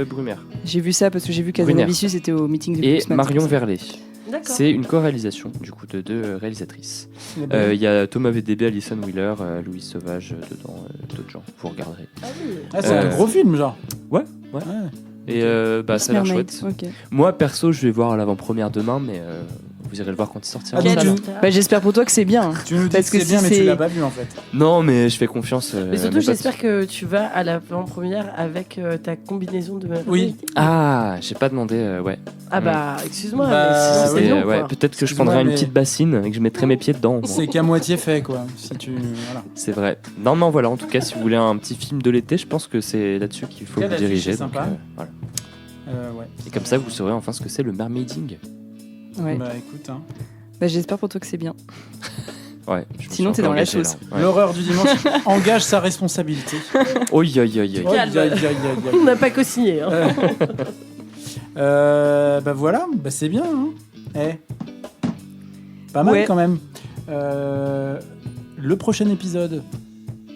Brumaire. J'ai vu ça parce que j'ai vu qu'Hazanavicius était au meeting de Glucksmann. Et Marion Verlet. D'accord. C'est une co-réalisation du coup de 2 réalisatrices. Il y a Thomas VDB, Alison Wheeler, Louise Sauvage dedans, d'autres gens. Vous regarderez. Ah oui. C'est un gros film, genre. Ouais. Et ça a l'air chouette. Okay. Moi perso, je vais voir à l'avant-première demain, mais vous irez le voir quand il sortira. J'espère pour toi que c'est bien. Tu nous dis que c'est bien, mais tu l'as pas vu en fait. Non, mais je fais confiance. Mais surtout, j'espère que tu vas à l'avant-première avec ta combinaison de. Oui. Ah, j'ai pas demandé. Ouais. Ah bah, excuse-moi. Bah, mais c'est long, ouais, peut-être que je prendrai une petite bassine et que je mettrai mes pieds dedans. C'est qu'à moitié fait, quoi. Si tu voilà. C'est vrai. Non, voilà. En tout cas, si vous voulez un petit film de l'été, je pense que c'est là-dessus qu'il faut vous diriger. C'est sympa. Voilà. Ouais. Et comme ça, vous saurez enfin ce que c'est le mermaiding. Ouais. Bah écoute, hein. J'espère pour toi que c'est bien. Ouais. Sinon, t'es dans la sauce. Ouais. L'horreur du dimanche engage sa responsabilité. Oi. On n'a pas co-signé. Hein. Bah voilà, bah c'est bien. Hein. Pas mal quand même. Le prochain épisode,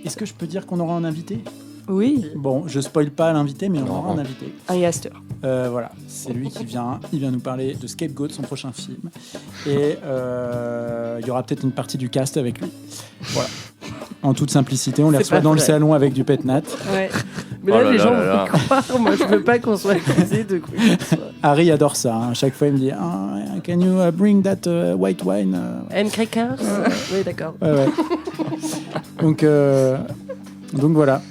est-ce que je peux dire qu'on aura un invité ? Oui. Bon, je spoil pas l'invité, mais on aura un invité. Un Yaster. Voilà, c'est lui qui vient. Il vient nous parler de Scapegoat, son prochain film. Et il y aura peut-être une partie du cast avec lui. Voilà. En toute simplicité, on les reçoit dans le salon avec du pétnat. Ouais. Mais là, les gens vont y croire. Moi, je veux pas qu'on soit accusé de quoi. Harry adore ça. Hein. Chaque fois, il me dit can you bring that white wine And crackers Oui, d'accord. Ouais. Donc voilà.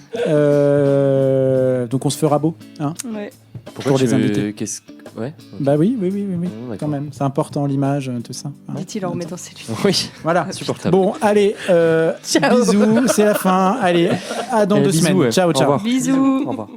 Donc on se fera beau, hein. Ouais. Pourquoi pour les invités. Ouais. Bah oui, quand même. C'est important l'image, tout ça. Hein. Dit-il en remettant ses lunettes. Oui. Voilà. Insupportable. Bon, allez. Bisous. C'est la fin. Allez, à dans 2 semaines. Ouais. Ciao. Au revoir. Bisous. Au revoir.